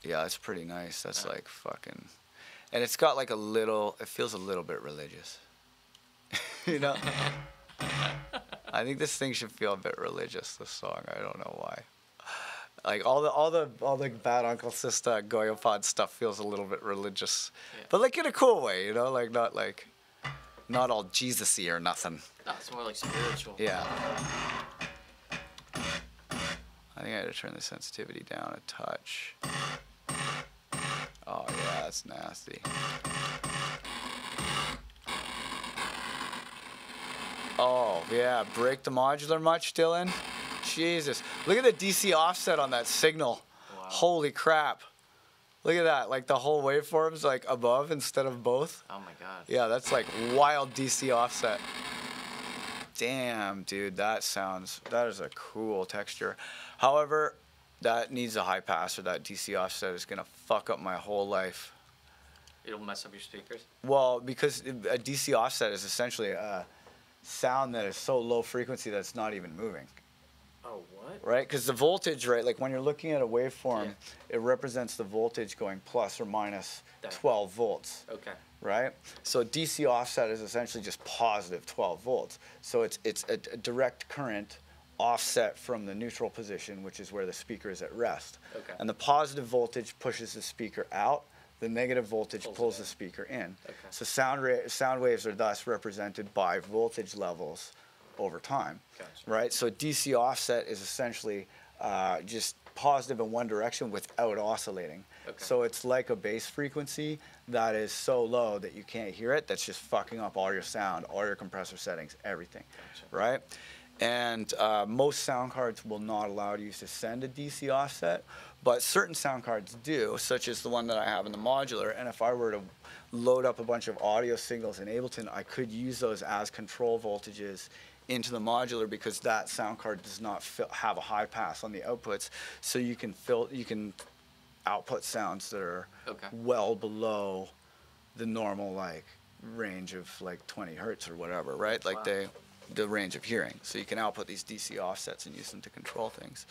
Yeah, that's pretty nice. That's like fucking... And it's got like a little... It feels a little bit religious. You know? I think this thing should feel a bit religious, this song. I don't know why. Like all the Bad Uncle Sister Goyopod stuff feels a little bit religious. Yeah. But like in a cool way, you know? Like not all Jesus-y or nothing. No, it's more like spiritual. Yeah. I think I had to turn the sensitivity down a touch. Oh yeah, that's nasty. Oh yeah, break the modular much, Dylan? Jesus, look at the DC offset on that signal. Wow. Holy crap. Look at that, like the whole waveform's like above instead of both. Oh my god. Yeah, that's like wild DC offset. Damn, dude, that is a cool texture. However, that needs a high pass, or that DC offset is gonna fuck up my whole life. It'll mess up your speakers? Well, because a DC offset is essentially a sound that is so low frequency that it's not even moving. Oh, what? Right? Because the voltage, right, like when you're looking at a waveform, it represents the voltage going plus or minus 12 volts. Okay. Right? So DC offset is essentially just positive 12 volts. So it's a direct current offset from the neutral position, which is where the speaker is at rest. Okay. And the positive voltage pushes the speaker out. The negative voltage pulls the speaker in. Okay. So sound waves are thus represented by voltage levels over time. Gotcha. Right? So DC offset is essentially just positive in one direction without oscillating. Okay. So it's like a bass frequency that is so low that you can't hear it. That's just fucking up all your sound, all your compressor settings, everything. Gotcha. Right? And most sound cards will not allow you to send a DC offset, but certain sound cards do, such as the one that I have in the modular. And if I were to load up a bunch of audio signals in Ableton, I could use those as control voltages into the modular, because that sound card does not have a high pass on the outputs, so you can output sounds that are well below the normal like range of like 20 hertz or whatever, right? Like the range of hearing. So you can output these DC offsets and use them to control things.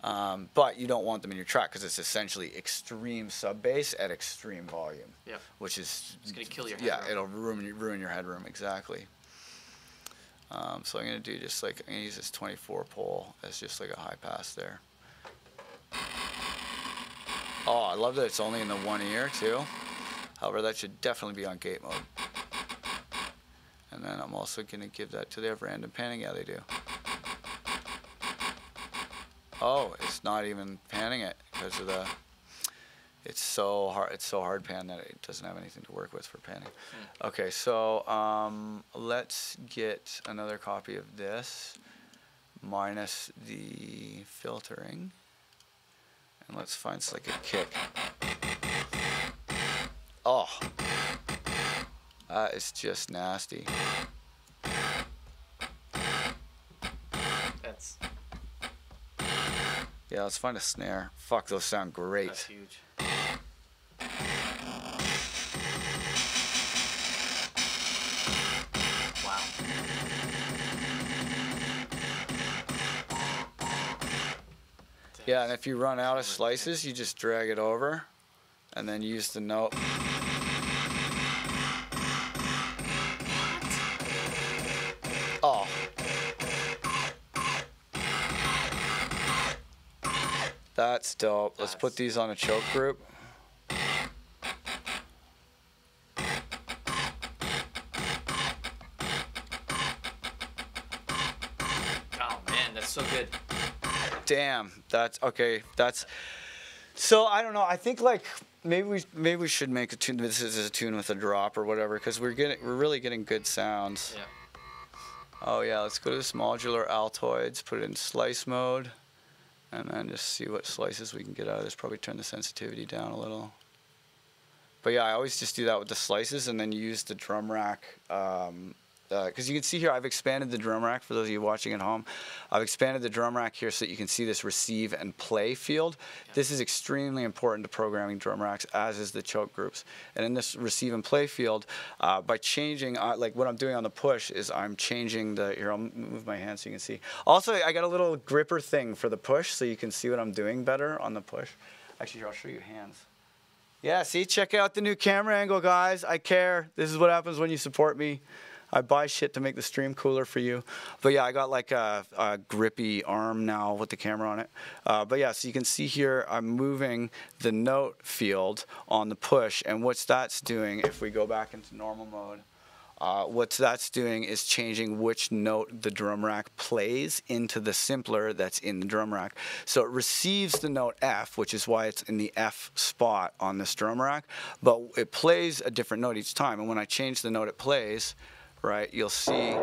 But you don't want them in your track because it's essentially extreme sub bass at extreme volume. Yeah. Which is it's gonna kill your headroom. Yeah, it'll ruin your headroom, exactly. So I'm gonna do just like, I'm gonna use this 24 pole as just like a high pass there. Oh, I love that it's only in the one ear too. However, that should definitely be on gate mode. And then I'm also gonna give that, do they have random panning? Yeah, they do. Oh, it's not even panning it because of the, it's so hard pan that it doesn't have anything to work with for panning. Okay, so let's get another copy of this minus the filtering, and let's find like a kick. Oh, that is just nasty. That's... Yeah, let's find a snare. Fuck, those sound great. That's huge. Wow. Yeah, and if you run out of slices, you just drag it over and then use the note. That's dope. Let's put these on a choke group. Oh man, that's so good. Damn, that's okay. That's so I don't know. I think like maybe we should make a tune. This is a tune with a drop or whatever, because we're really getting good sounds. Yeah. Oh yeah, let's go to this modular Altoids, put it in slice mode, and then just see what slices we can get out of this. Probably turn the sensitivity down a little. But yeah, I always just do that with the slices, and then use the drum rack. Because you can see here, I've expanded the drum rack for those of you watching at home. I've expanded the drum rack here so that you can see this receive and play field. Yeah. This is extremely important to programming drum racks, as is the choke groups. And in this receive and play field, by changing, like what I'm doing on the push is I'm changing the, here I'll move my hand so you can see. Also, I got a little gripper thing for the push so you can see what I'm doing better on the push. Actually, here, I'll show you hands. Yeah, see, check out the new camera angle, guys. I care. This is what happens when you support me. I buy shit to make the stream cooler for you. But yeah, I got like a grippy arm now with the camera on it. But yeah, so you can see here, I'm moving the note field on the push. And what that's doing, if we go back into normal mode, what that's doing is changing which note the drum rack plays into the simpler that's in the drum rack. So it receives the note F, which is why it's in the F spot on this drum rack, but it plays a different note each time. And when I change the note it plays, right, you'll see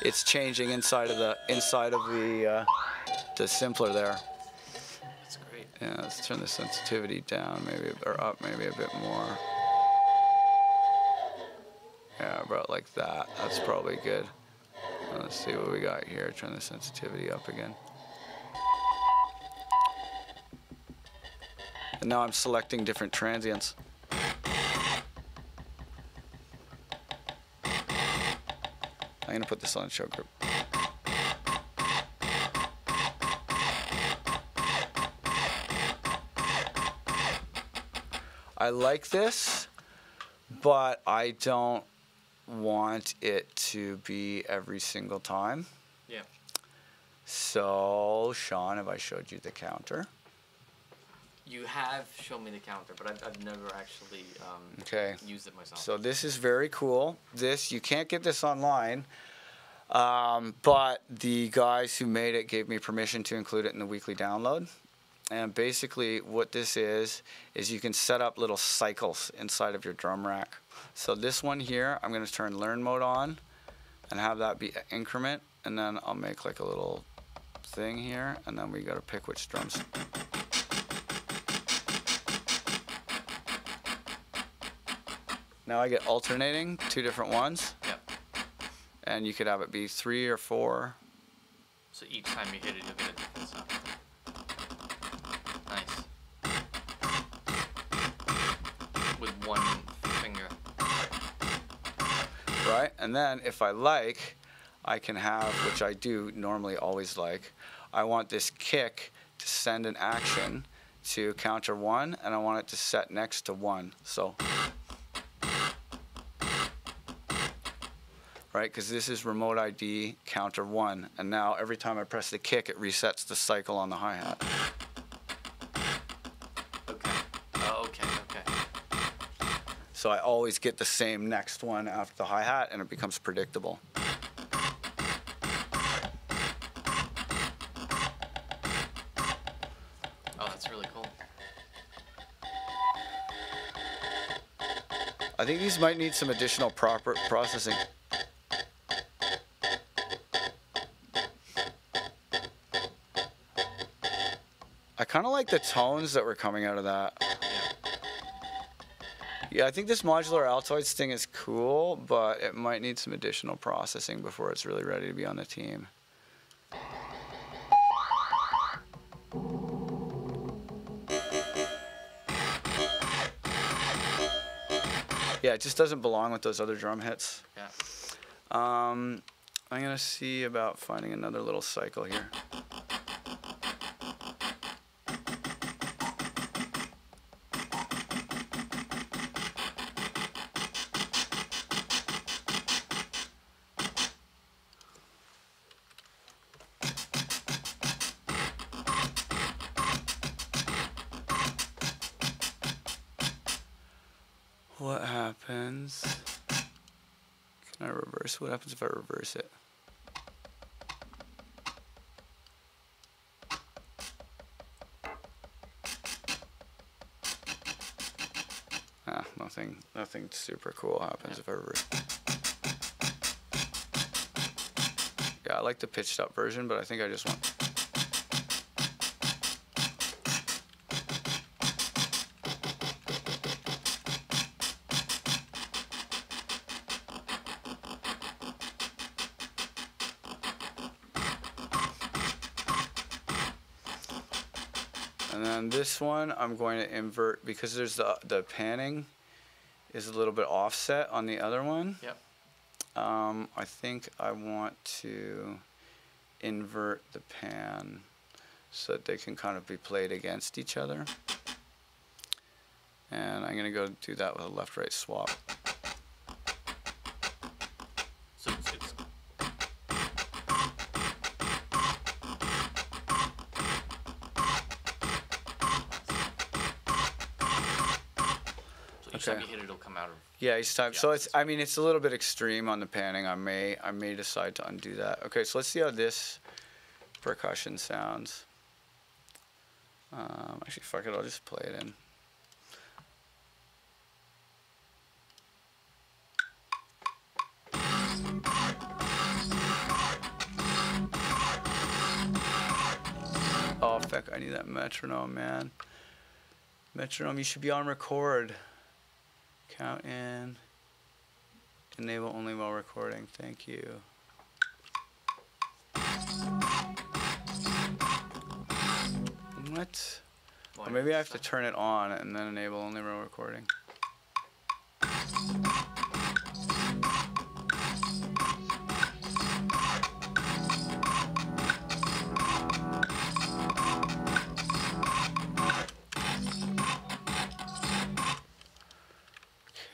it's changing inside of the simpler there. That's great. Yeah, let's turn the sensitivity down, maybe, or up maybe a bit more. Yeah, about like that. That's probably good. Let's see what we got here. Turn the sensitivity up again. And now I'm selecting different transients. I'm gonna put this on a choke group. I like this, but I don't want it to be every single time. Yeah. So, Sean, have I showed you the counter? You have shown me the counter, but I've never actually used it myself. So this is very cool. This, you can't get this online, but the guys who made it gave me permission to include it in the weekly download. And basically what this is you can set up little cycles inside of your drum rack. So this one here, I'm going to turn learn mode on and have that be an increment. And then I'll make like a little thing here. And then we got to pick which drums. Now I get alternating, 2 different ones. Yep. And you could have it be 3 or 4. So each time you hit it, you'll get a different sound. Nice. With one finger. Right, and then if I like, I can have, which I do normally always like, I want this kick to send an action to counter 1, and I want it to set next to 1. So, right, because this is remote ID counter 1, and now every time I press the kick, it resets the cycle on the hi-hat. Okay. Oh, okay, okay. So I always get the same next one after the hi-hat, and it becomes predictable. Oh, that's really cool. I think these might need some additional proper processing. I kind of like the tones that were coming out of that. Yeah, I think this modular Altoids thing is cool, but it might need some additional processing before it's really ready to be on the team. Yeah, it just doesn't belong with those other drum hits. Yeah. I'm gonna see about finding another little cycle here. happens? Can I reverse? What happens if I reverse it? Ah, nothing super cool happens if I reverse. Yeah, I like the pitched up version, but I think I just want. And then this one I'm going to invert because there's the panning is a little bit offset on the other one. Yep. I think I want to invert the pan so that they can kind of be played against each other. And I'm going to go do that with a left-right swap. So it's each time you hit it, it'll come out of. Yeah, each time. So it's. I mean, it's a little bit extreme on the panning. I may decide to undo that. Okay, so let's see how this percussion sounds. Actually, fuck it. I'll just play it in. Oh, fuck. I need that metronome, man. Metronome, you should be on record. Count in. Enable only while recording. Thank you. What? Or maybe I have to turn it on and then enable only while recording.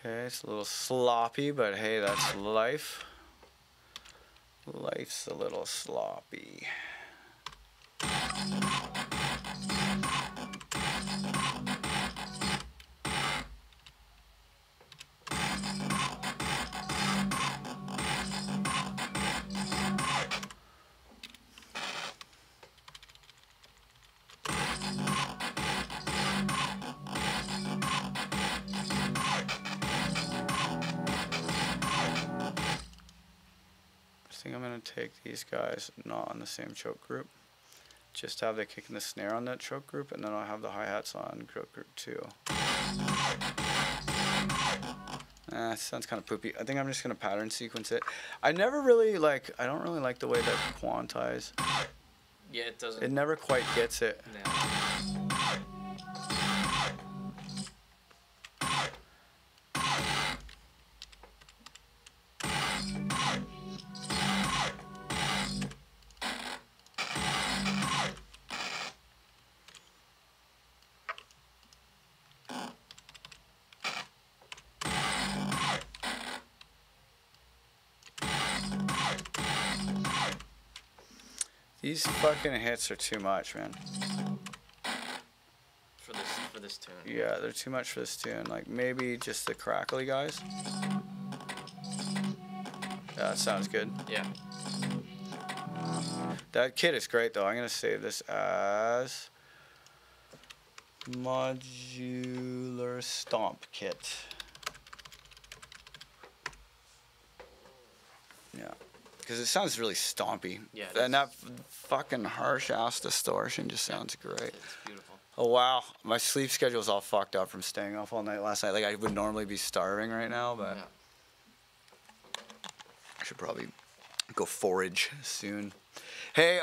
Okay, it's a little sloppy, but hey, that's life. Life's a little sloppy. I think I'm going to take these guys not on the same choke group. Just have the kick and the snare on that choke group, and then I'll have the hi-hats on choke group 2. Sounds kind of poopy. I think I'm just going to pattern sequence it. I don't really like the way that quantize. Yeah, it doesn't. It never quite gets it. No. These fucking hits are too much, man. For this tune. Yeah, they're too much for this tune. Like maybe just the crackly guys. Yeah, that sounds good. Yeah. That kit is great though. I'm gonna save this as modular stomp kit. Yeah. Because it sounds really stompy. Yeah, and that fucking harsh ass distortion just sounds great. It's beautiful. Oh wow, my sleep schedule's all fucked up from staying up all night last night. Like I would normally be starving right now, but Yeah. I should probably go forage soon. Hey,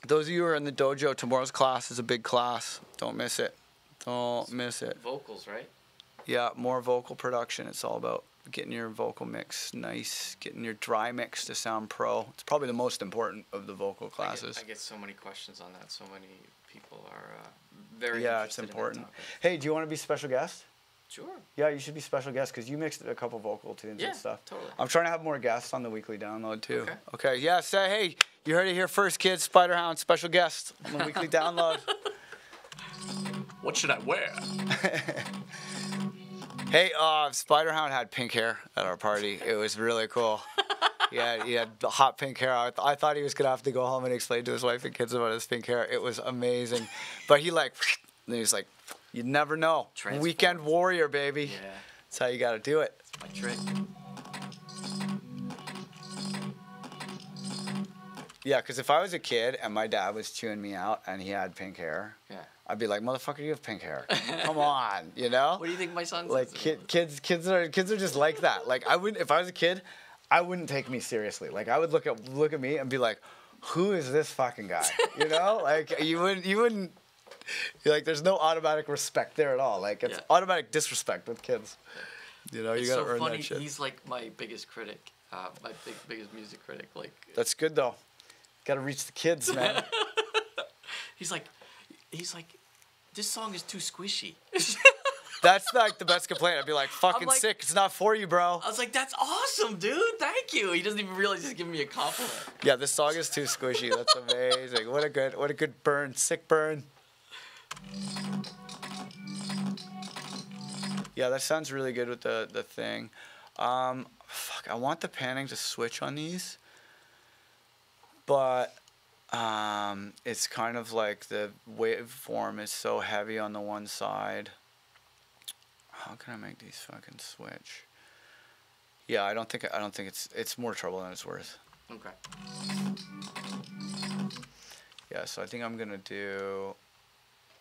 those of you who are in the dojo, tomorrow's class is a big class. Don't miss it. Don't miss it. Vocals, right? Yeah, more vocal production. It's all about getting your vocal mix nice, getting your dry mix to sound pro. It's probably the most important of the vocal classes. I get so many questions on that. So many people are very Yeah, it's interested important. in that topic. Hey, do you want to be special guest? Sure. Yeah, you should be special guest because you mixed a couple vocal tunes Yeah, and stuff. totally. I'm trying to have more guests on the weekly download too. Okay. Okay. Yeah. Say hey, you heard it here first, kids. Spiderhound special guest on the weekly download. What should I wear? Hey, Spiderhound had pink hair at our party. It was really cool. He had hot pink hair. I thought he was gonna have to go home and explain to his wife and kids about his pink hair. It was amazing. But he like, and he's like, you never know. Transform. Weekend warrior, baby. Yeah. That's how you gotta do it. My trick. Yeah, because if I was a kid and my dad was chewing me out and he had pink hair, Yeah. I'd be like, motherfucker, you have pink hair. Come on, you know? What do you think my son's Like kids are just like that. Like I wouldn't, if I was a kid, I wouldn't take me seriously. Like I would look at me and be like, who is this fucking guy? You know? Like you wouldn't. You're like, there's no automatic respect there at all. Like it's automatic disrespect with kids. You know, you gotta earn funny. that shit. He's like my biggest critic, my biggest music critic. Like That's good though. Gotta reach the kids, man. he's like, this song is too squishy. That's like the best complaint. I'd be like, fucking like- sick. It's not for you, bro. I was like, that's awesome, dude. Thank you. He doesn't even realize he's giving me a compliment. Yeah, this song is too squishy. That's amazing. What a good burn. Sick burn. Yeah, that sounds really good with the thing. Fuck, I want the panning to switch on these. But it's kind of like the waveform is so heavy on the one side. How can I make these fucking switch? Yeah, I don't think it's more trouble than it's worth. Okay. Yeah, so I think I'm gonna do,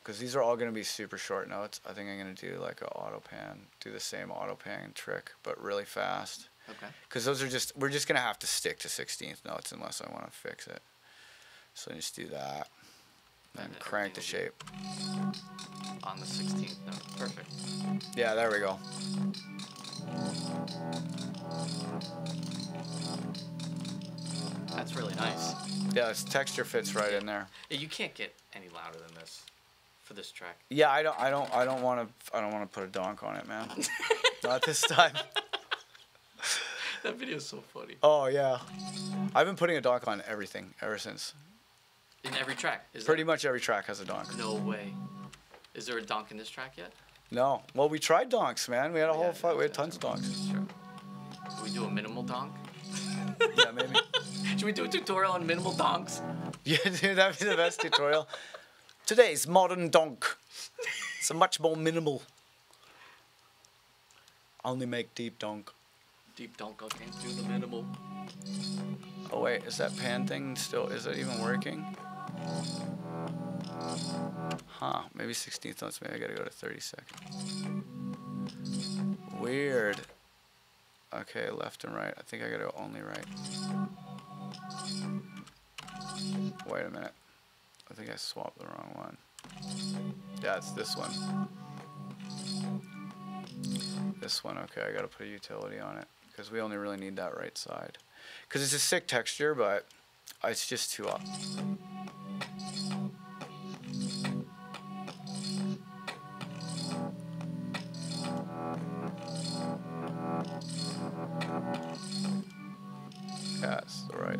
because these are all gonna be super short notes. I think I'm gonna do like a auto pan, do the same auto pan trick, but really fast. Okay. Because those are we're just gonna have to stick to 16th notes unless I want to fix it. So just do that, and And crank the everything shape. On the 16th note. Perfect. Yeah, there we go. That's really nice. Yeah, this texture fits right in there. Yeah, you can't get any louder than this for this track. Yeah, I don't want to put a donk on it, man. Not this time. That video is so funny. Oh yeah, I've been putting a donk on everything ever since. In every track. Pretty much every track has a donk. No way. Is there a donk in this track yet? No. Well, we tried donks, man. We had a whole Yeah, fight. We had yeah, tons of donks. That's true. Can we do a minimal donk? Yeah, maybe. Should we do a tutorial on minimal donks? Yeah, dude, that'd be the best tutorial. Today's modern donk. It's a much more minimal. Only make deep donk. Deep donk, I can't do the minimal. Oh wait, is that pan thing still? Is it even working? Huh? Maybe 16th notes. Maybe I gotta go to 32nd. Weird. Okay, left and right. I think I gotta go only right. Wait a minute. I think I swapped the wrong one. Yeah, it's this one. This one, okay, I gotta put a utility on it. Because we only really need that right side. Because it's a sick texture, but it's just too up. Yeah, it's the right.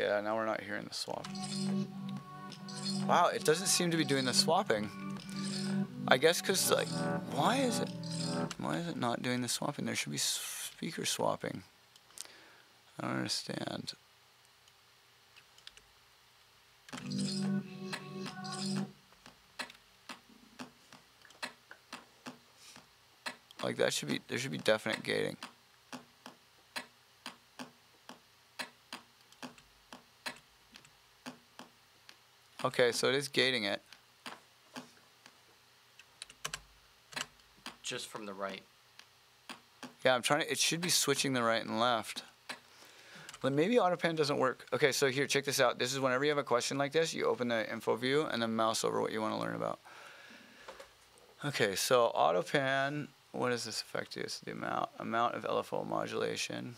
Okay, now we're not hearing the swap. Wow, it doesn't seem to be doing the swapping. I guess because, like, why is it not doing the swapping? There should be speaker swapping. I don't understand. Like there should be definite gating. Okay, so it is gating it. Just from the right. Yeah, I'm trying to, it should be switching the right and left. Well, maybe AutoPan doesn't work. Okay, so here, check this out. This is whenever you have a question like this, you open the info view and then mouse over what you want to learn about. Okay, so AutoPan, what does this effect do? It's the amount of LFO modulation.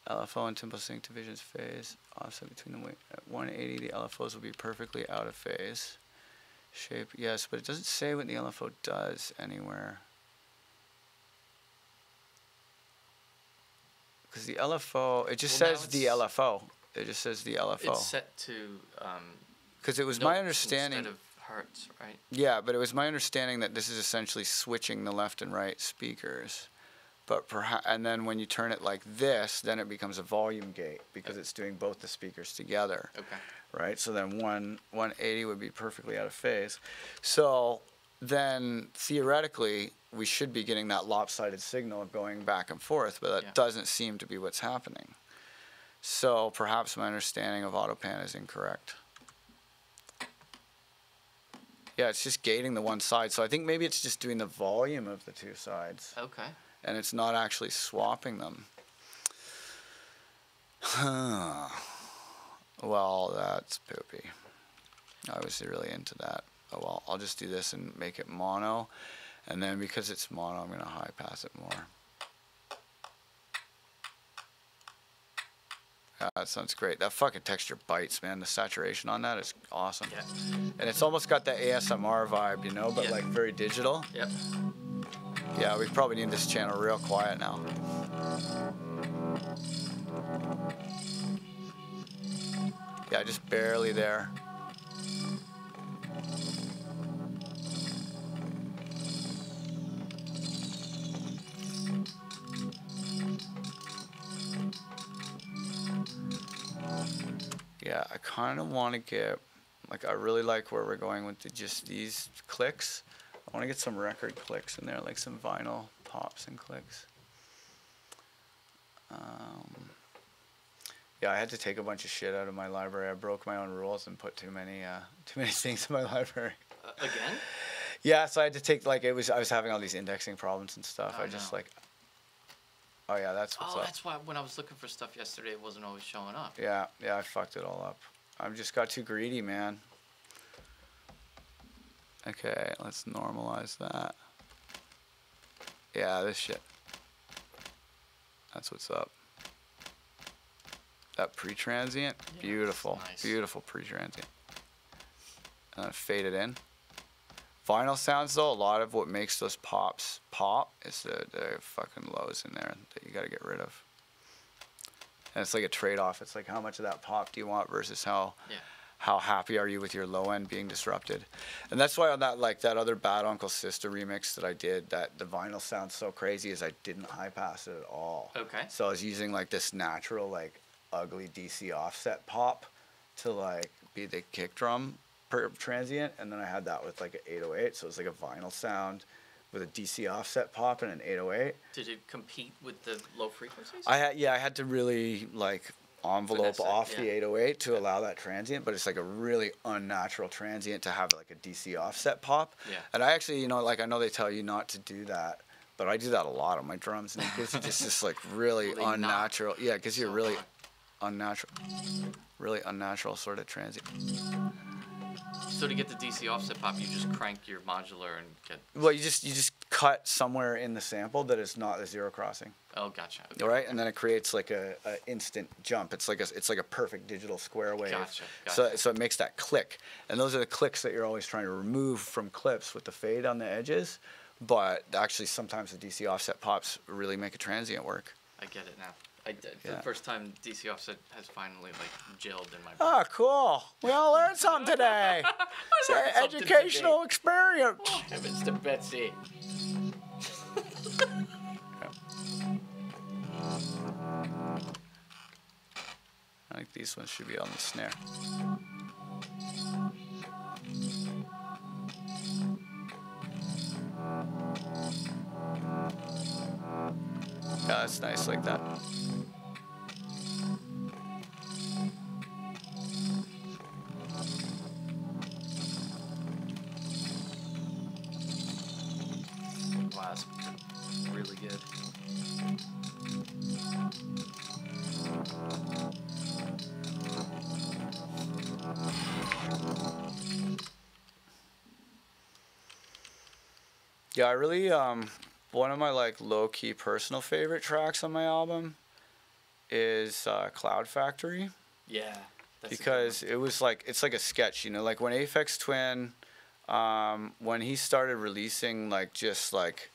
LFO and tempo sync divisions phase. Offset between the at 180, the LFOs will be perfectly out of phase. Shape, yes, but it doesn't say what the LFO does anywhere. because the LFO, it just Well, now says the it's- LFO. It just says the LFO. It's set to Because it was my notes understanding. instead of hertz, right? Yeah, but it was my understanding that this is essentially switching the left and right speakers. But perhaps, and then when you turn it like this, then it becomes a volume gate because it's doing both the speakers together. Okay. Right? So then 180 would be perfectly out of phase. So then theoretically, we should be getting that lopsided signal going back and forth, but that doesn't seem to be what's happening. So perhaps my understanding of AutoPan is incorrect. Yeah, it's just gating the one side. So I think maybe it's just doing the volume of the two sides. Okay. And it's not actually swapping them. Well, that's poopy. I was really into that. Oh well, I'll just do this and make it mono. And then because it's mono, I'm going to high pass it more. Yeah, that sounds great. That fucking texture bites, man. The saturation on that is awesome. Yeah. And it's almost got that ASMR vibe, you know, but Yeah. like very digital. Yep. Yeah, we probably need this channel real quiet now. Yeah, just barely there. Yeah, I kind of want to get, like, I really like where we're going with just these clicks. I want to get some record clicks in there, like some vinyl pops and clicks. Yeah, I had to take a bunch of shit out of my library. I broke my own rules and put too many things in my library. Again? Yeah, so I had to take, like, I was having all these indexing problems and stuff. Oh, I just no. like, oh yeah, that's what's Oh, up. that's why when I was looking for stuff yesterday, it wasn't always showing up. Yeah, I fucked it all up. I just got too greedy, man. Okay, let's normalize that. Yeah, this shit. That's what's up. That pre-transient, Yeah, beautiful, nice. beautiful pre-transient. And then fade it in. Vinyl sounds though, a lot of what makes those pops pop is the fucking lows in there that you gotta get rid of. And it's like a trade-off. It's like how much of that pop do you want versus how happy are you with your low end being disrupted. And that's why on that, like that other Bad Uncle Sister remix that I did, that the vinyl sounds so crazy is I didn't high pass it at all. Okay. So I was using like this natural, like ugly DC offset pop to like be the kick drum per transient, and then I had that with like an 808, so it's like a vinyl sound with a DC offset pop and an 808. Did it compete with the low frequencies? I had to really like envelope Finesse it, off yeah. the 808 to allow that transient, but it's like a really unnatural transient to have like a DC offset pop. Yeah. And I actually, you know, like I know they tell you not to do that, but I do that a lot on my drums, and it gives you just this like really Really unnatural. Yeah, it gives you a so really hard. unnatural sort of transient. So to get the DC offset pop, you just crank your modular and get. Well, you just cut somewhere in the sample that is not a zero crossing. Oh, gotcha. Okay. All right, and then it creates like a instant jump. It's like a perfect digital square wave. Gotcha. So it makes that click, and those are the clicks that you're always trying to remove from clips with the fade on the edges. But actually, sometimes the DC offset pops really make a transient work. I get it now. I did. For Yeah. the first time, DC offset has finally like gelled in my brain. Oh, cool! We all learned something today. It's learned an something educational experience. Heavens to Betsy. I think these ones should be on the snare. Yeah, that's nice like that. Wow, that's really good. Yeah, I really one of my like low key personal favorite tracks on my album is Cloud Factory. Yeah. That's a good Because it was like, it's like a sketch, you know, like when Aphex Twin, when he started releasing like just like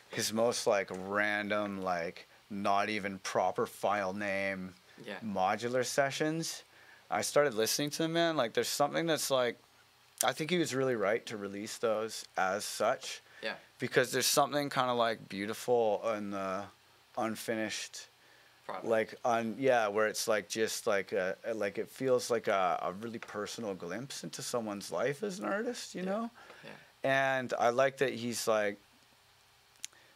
his most like random like not even proper file name Yeah. modular sessions. I started listening to them, man. Like, there's something that's like, I think he was really right to release those as such. Yeah. Because there's something kind of like beautiful in the unfinished, Product. like where it's like just like like it feels like a really personal glimpse into someone's life as an artist, you know. Yeah. And I like that he's like,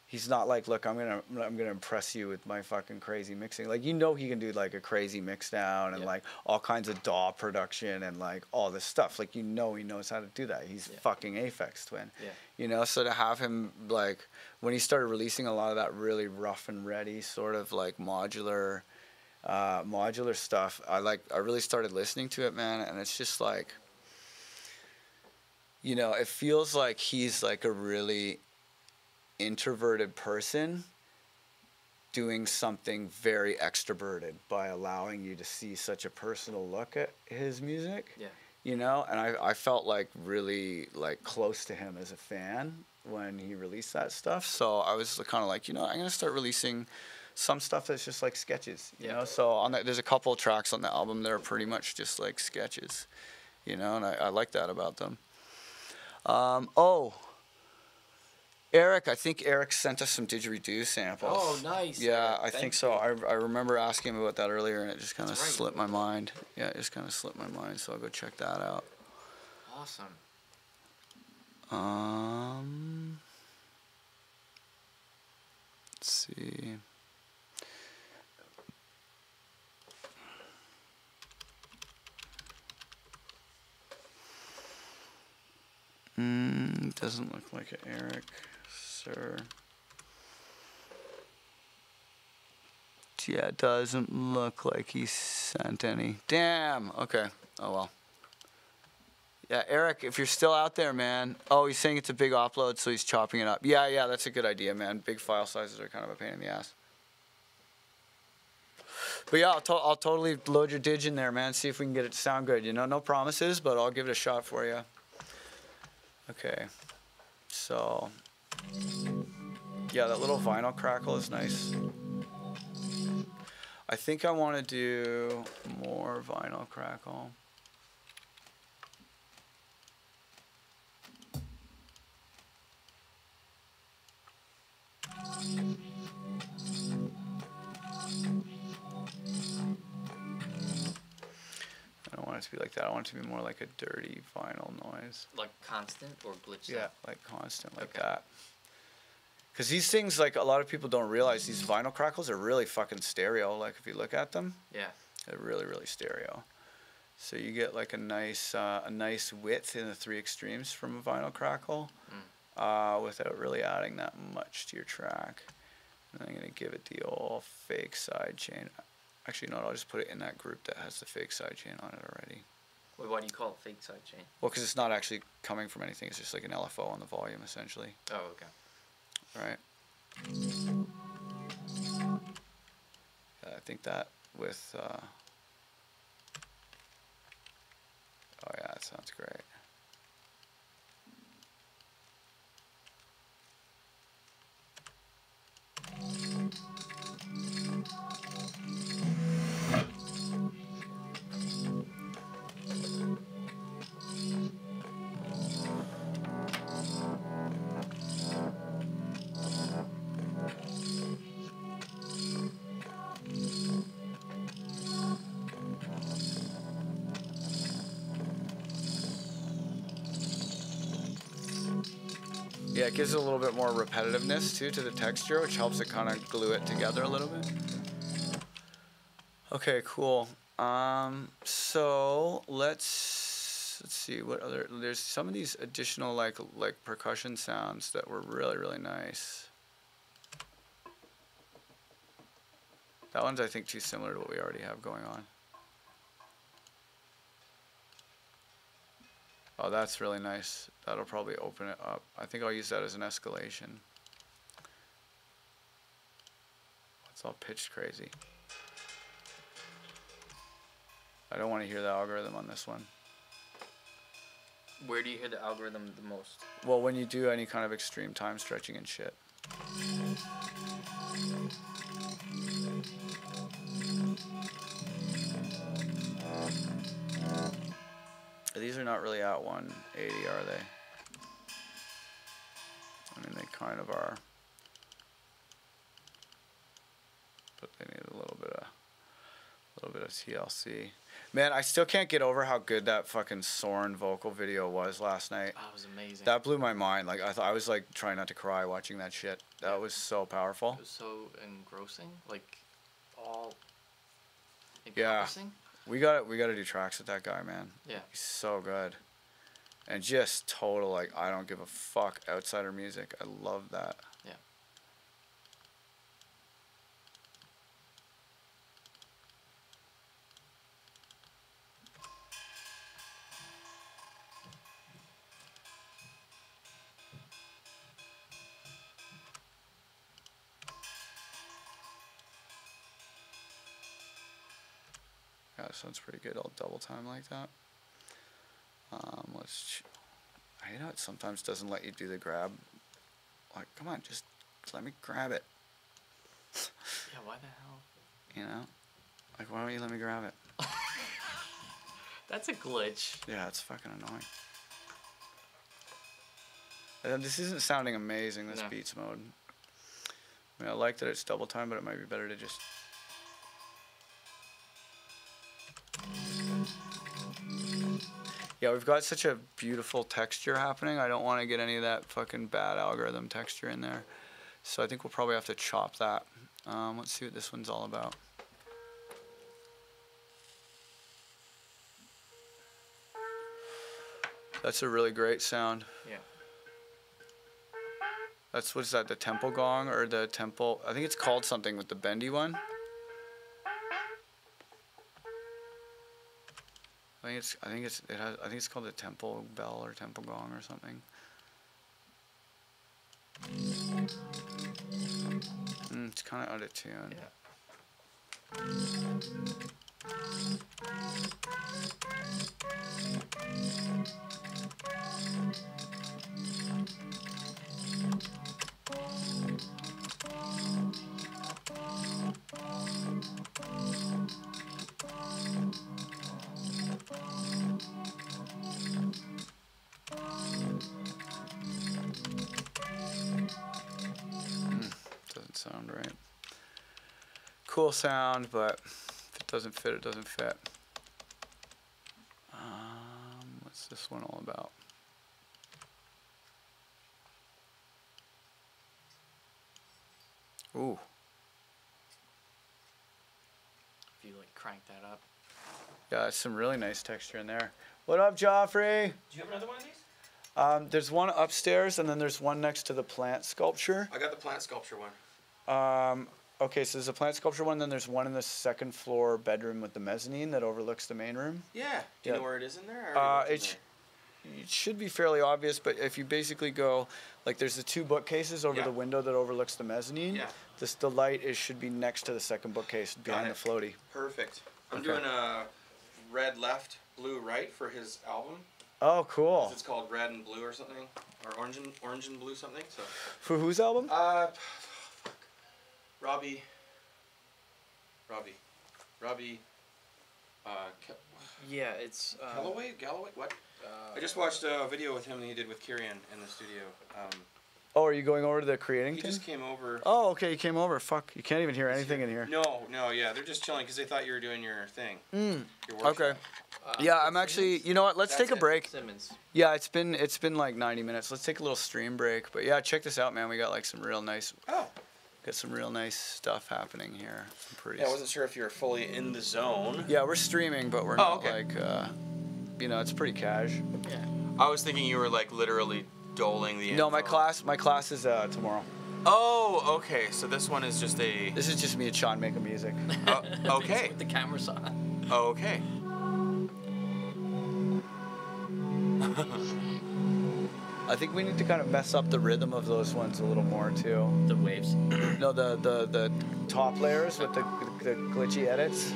he's not like, look, I'm gonna impress you with my fucking crazy mixing. Like, you know, he can do like a crazy mix down and like all kinds of DAW production and like all this stuff. Like, you know, he knows how to do that. He's fucking Aphex Twin. Yeah. You know, so to have him like when he started releasing a lot of that really rough and ready sort of like modular stuff, I really started listening to it, man, and it's just like, you know, it feels like he's like a really introverted person doing something very extroverted by allowing you to see such a personal look at his music. Yeah. You know, and I felt like really like close to him as a fan when he released that stuff. So I was kind of like, you know, I'm gonna start releasing some stuff that's just like sketches. You know, so on that, there's a couple of tracks on the album that are pretty much just like sketches. You know, and I like that about them. Eric, I think Eric sent us some didgeridoo samples. Oh, nice. Yeah, Eric. I think so. I remember asking him about that earlier, and it just kind of slipped my mind. Yeah, it just kind of slipped my mind, so I'll go check that out. Awesome. Let's see. Doesn't look like it, Eric, sir. Yeah, it doesn't look like he sent any. Damn. Okay. Oh, well. Yeah, Eric, if you're still out there, man. Oh, he's saying it's a big upload, so he's chopping it up. Yeah, that's a good idea, man. Big file sizes are kind of a pain in the ass. But yeah, I'll totally load your dig in there, man. See if we can get it to sound good. You know, no promises, but I'll give it a shot for you. Okay. So, yeah, that little vinyl crackle is nice. I think I want to do more vinyl crackle. I don't want it to be like that. I want it to be more like a dirty vinyl noise. Like constant or glitched Yeah, out? like constant, like that. Because these things, like, a lot of people don't realize these vinyl crackles are really fucking stereo. Like, if you look at them, Yeah. they're really, really stereo. So you get like a nice width in the three extremes from a vinyl crackle, without really adding that much to your track. And I'm gonna give it the old fake side chain. Actually, no, I'll just put it in that group that has the fake side chain on it already. Wait, why do you call it fake side chain? Well, because it's not actually coming from anything. It's just like an LFO on the volume, essentially. Oh, okay. Right. I think that with. Oh yeah, that sounds great. Yeah, it gives it a little bit more repetitiveness too to the texture, which helps it kind of glue it together a little bit. Okay, cool. So let's see what other. There's some of these additional like percussion sounds that were really, really nice. That one's, I think, too similar to what we already have going on. Oh, that's really nice. That'll probably open it up. I think I'll use that as an escalation. It's all pitched crazy. I don't want to hear the algorithm on this one. Where do you hear the algorithm the most? Well, when you do any kind of extreme time stretching and shit. These are not really at 180, are they? I mean, they kind of are. But they need a little bit of TLC. Man, I still can't get over how good that fucking Soren vocal video was last night. Oh, it was amazing. That blew my mind. Like I was like trying not to cry watching that shit. That was so powerful. It was so engrossing, like all Yeah. encompassing. We got to do tracks with that guy, man. Yeah. He's so good. And just total like I don't give a fuck outsider music. I love that. Yeah. Yeah, that sounds pretty good. I'll double time like that. You know, it sometimes doesn't let you do the grab. Like, come on, just let me grab it. Yeah, why the hell? You know? Like, why don't you let me grab it? That's a glitch. Yeah, it's fucking annoying. And this isn't sounding amazing, this No. beats mode. I mean, I like that it's double time, but it might be better to just... Yeah, we've got such a beautiful texture happening. I don't want to get any of that fucking bad algorithm texture in there. So I think we'll probably have to chop that. Let's see what this one's all about. That's a really great sound. Yeah. That's, what is that, the temple gong or the temple? I think it's called something with the bendy one. I think it's called the temple bell or temple gong or something. It's kind of out of tune. Yeah. Doesn't sound right. Cool sound, but if it doesn't fit, it doesn't fit. What's this one all about? Ooh. If you like crank that up. Yeah, that's some really nice texture in there. What up, Joffrey? Do you have another one of these? There's one upstairs, and then there's one next to the plant sculpture. I got the plant sculpture one. Okay, so there's a plant sculpture one, then there's one in the second floor bedroom with the mezzanine that overlooks the main room. Yeah. Do you Yeah. know where it is in there? I already looked in It should be fairly obvious, but if you basically go, like there's the two bookcases over Yeah. the window that overlooks the mezzanine. Yeah. The light should be next to the second bookcase behind the it. floaty. Perfect. I'm Okay. doing a red left, blue right for his album. Oh, cool. It's called Red and Blue or something, or Orange and Blue something. So. For whose album? Robbie. Yeah, it's Galloway. What? I just watched a video with him that he did with Kieran in the studio. Oh, are you going over to the creating He thing? just came over. Oh, okay, you came over. Fuck, you can't even hear anything in here. No, yeah, they're just chilling because they thought you were doing your thing. Your workshop. Okay. Yeah, I'm actually. You know what? Let's That's take a it. break. Simmons. Yeah, it's been like 90 minutes. Let's take a little stream break. But yeah, check this out, man. We got like some real nice. Oh. Got some real nice stuff happening here. Some pretty. Yeah, I wasn't sure if you were fully in the zone. Yeah, we're streaming, but we're not like. It's pretty cash. Yeah. I was thinking you were like literally doling the. No, info. my class is tomorrow. Oh, okay. So this one is just a. This is just me and Sean making music. Okay. With the cameras on. Okay. I think we need to kind of mess up the rhythm of those ones a little more too. The waves. No, the top layers with the glitchy edits.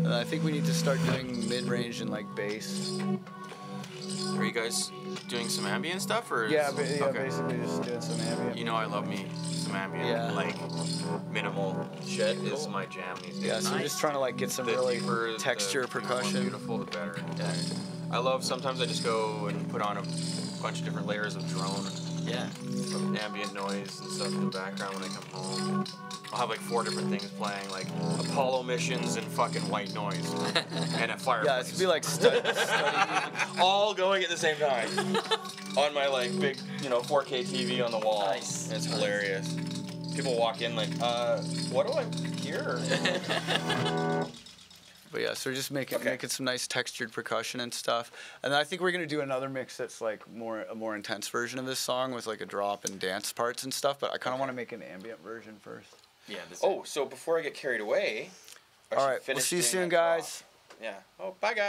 And I think we need to start doing mid-range and like bass. Are you guys doing some ambient stuff or? Yeah, okay. basically just doing some ambient. You know, I love me some ambient, Yeah. like minimal shit is my jam these days. Yeah, so we're just trying to like get some The really deeper, texture, the percussion. more beautiful, the better. Yeah. I love. Sometimes I just go and put on a bunch of different layers of drone, Yeah. ambient noise and stuff in the background when I come home. I'll have like 4 different things playing, like Apollo missions and fucking white noise and a fireplace. Yeah, it's be like study. All going at the same time on my like big, 4K TV on the wall. Nice. It's hilarious. People walk in like, what do I hear? But yeah, so we're just making some nice textured percussion and stuff. And then I think we're gonna do another mix that's like a more intense version of this song with like a drop and dance parts and stuff. But I kind of want to make an ambient version first. Yeah. So before I get carried away, All right, we'll see you soon, guys. Yeah. Oh, bye, guys.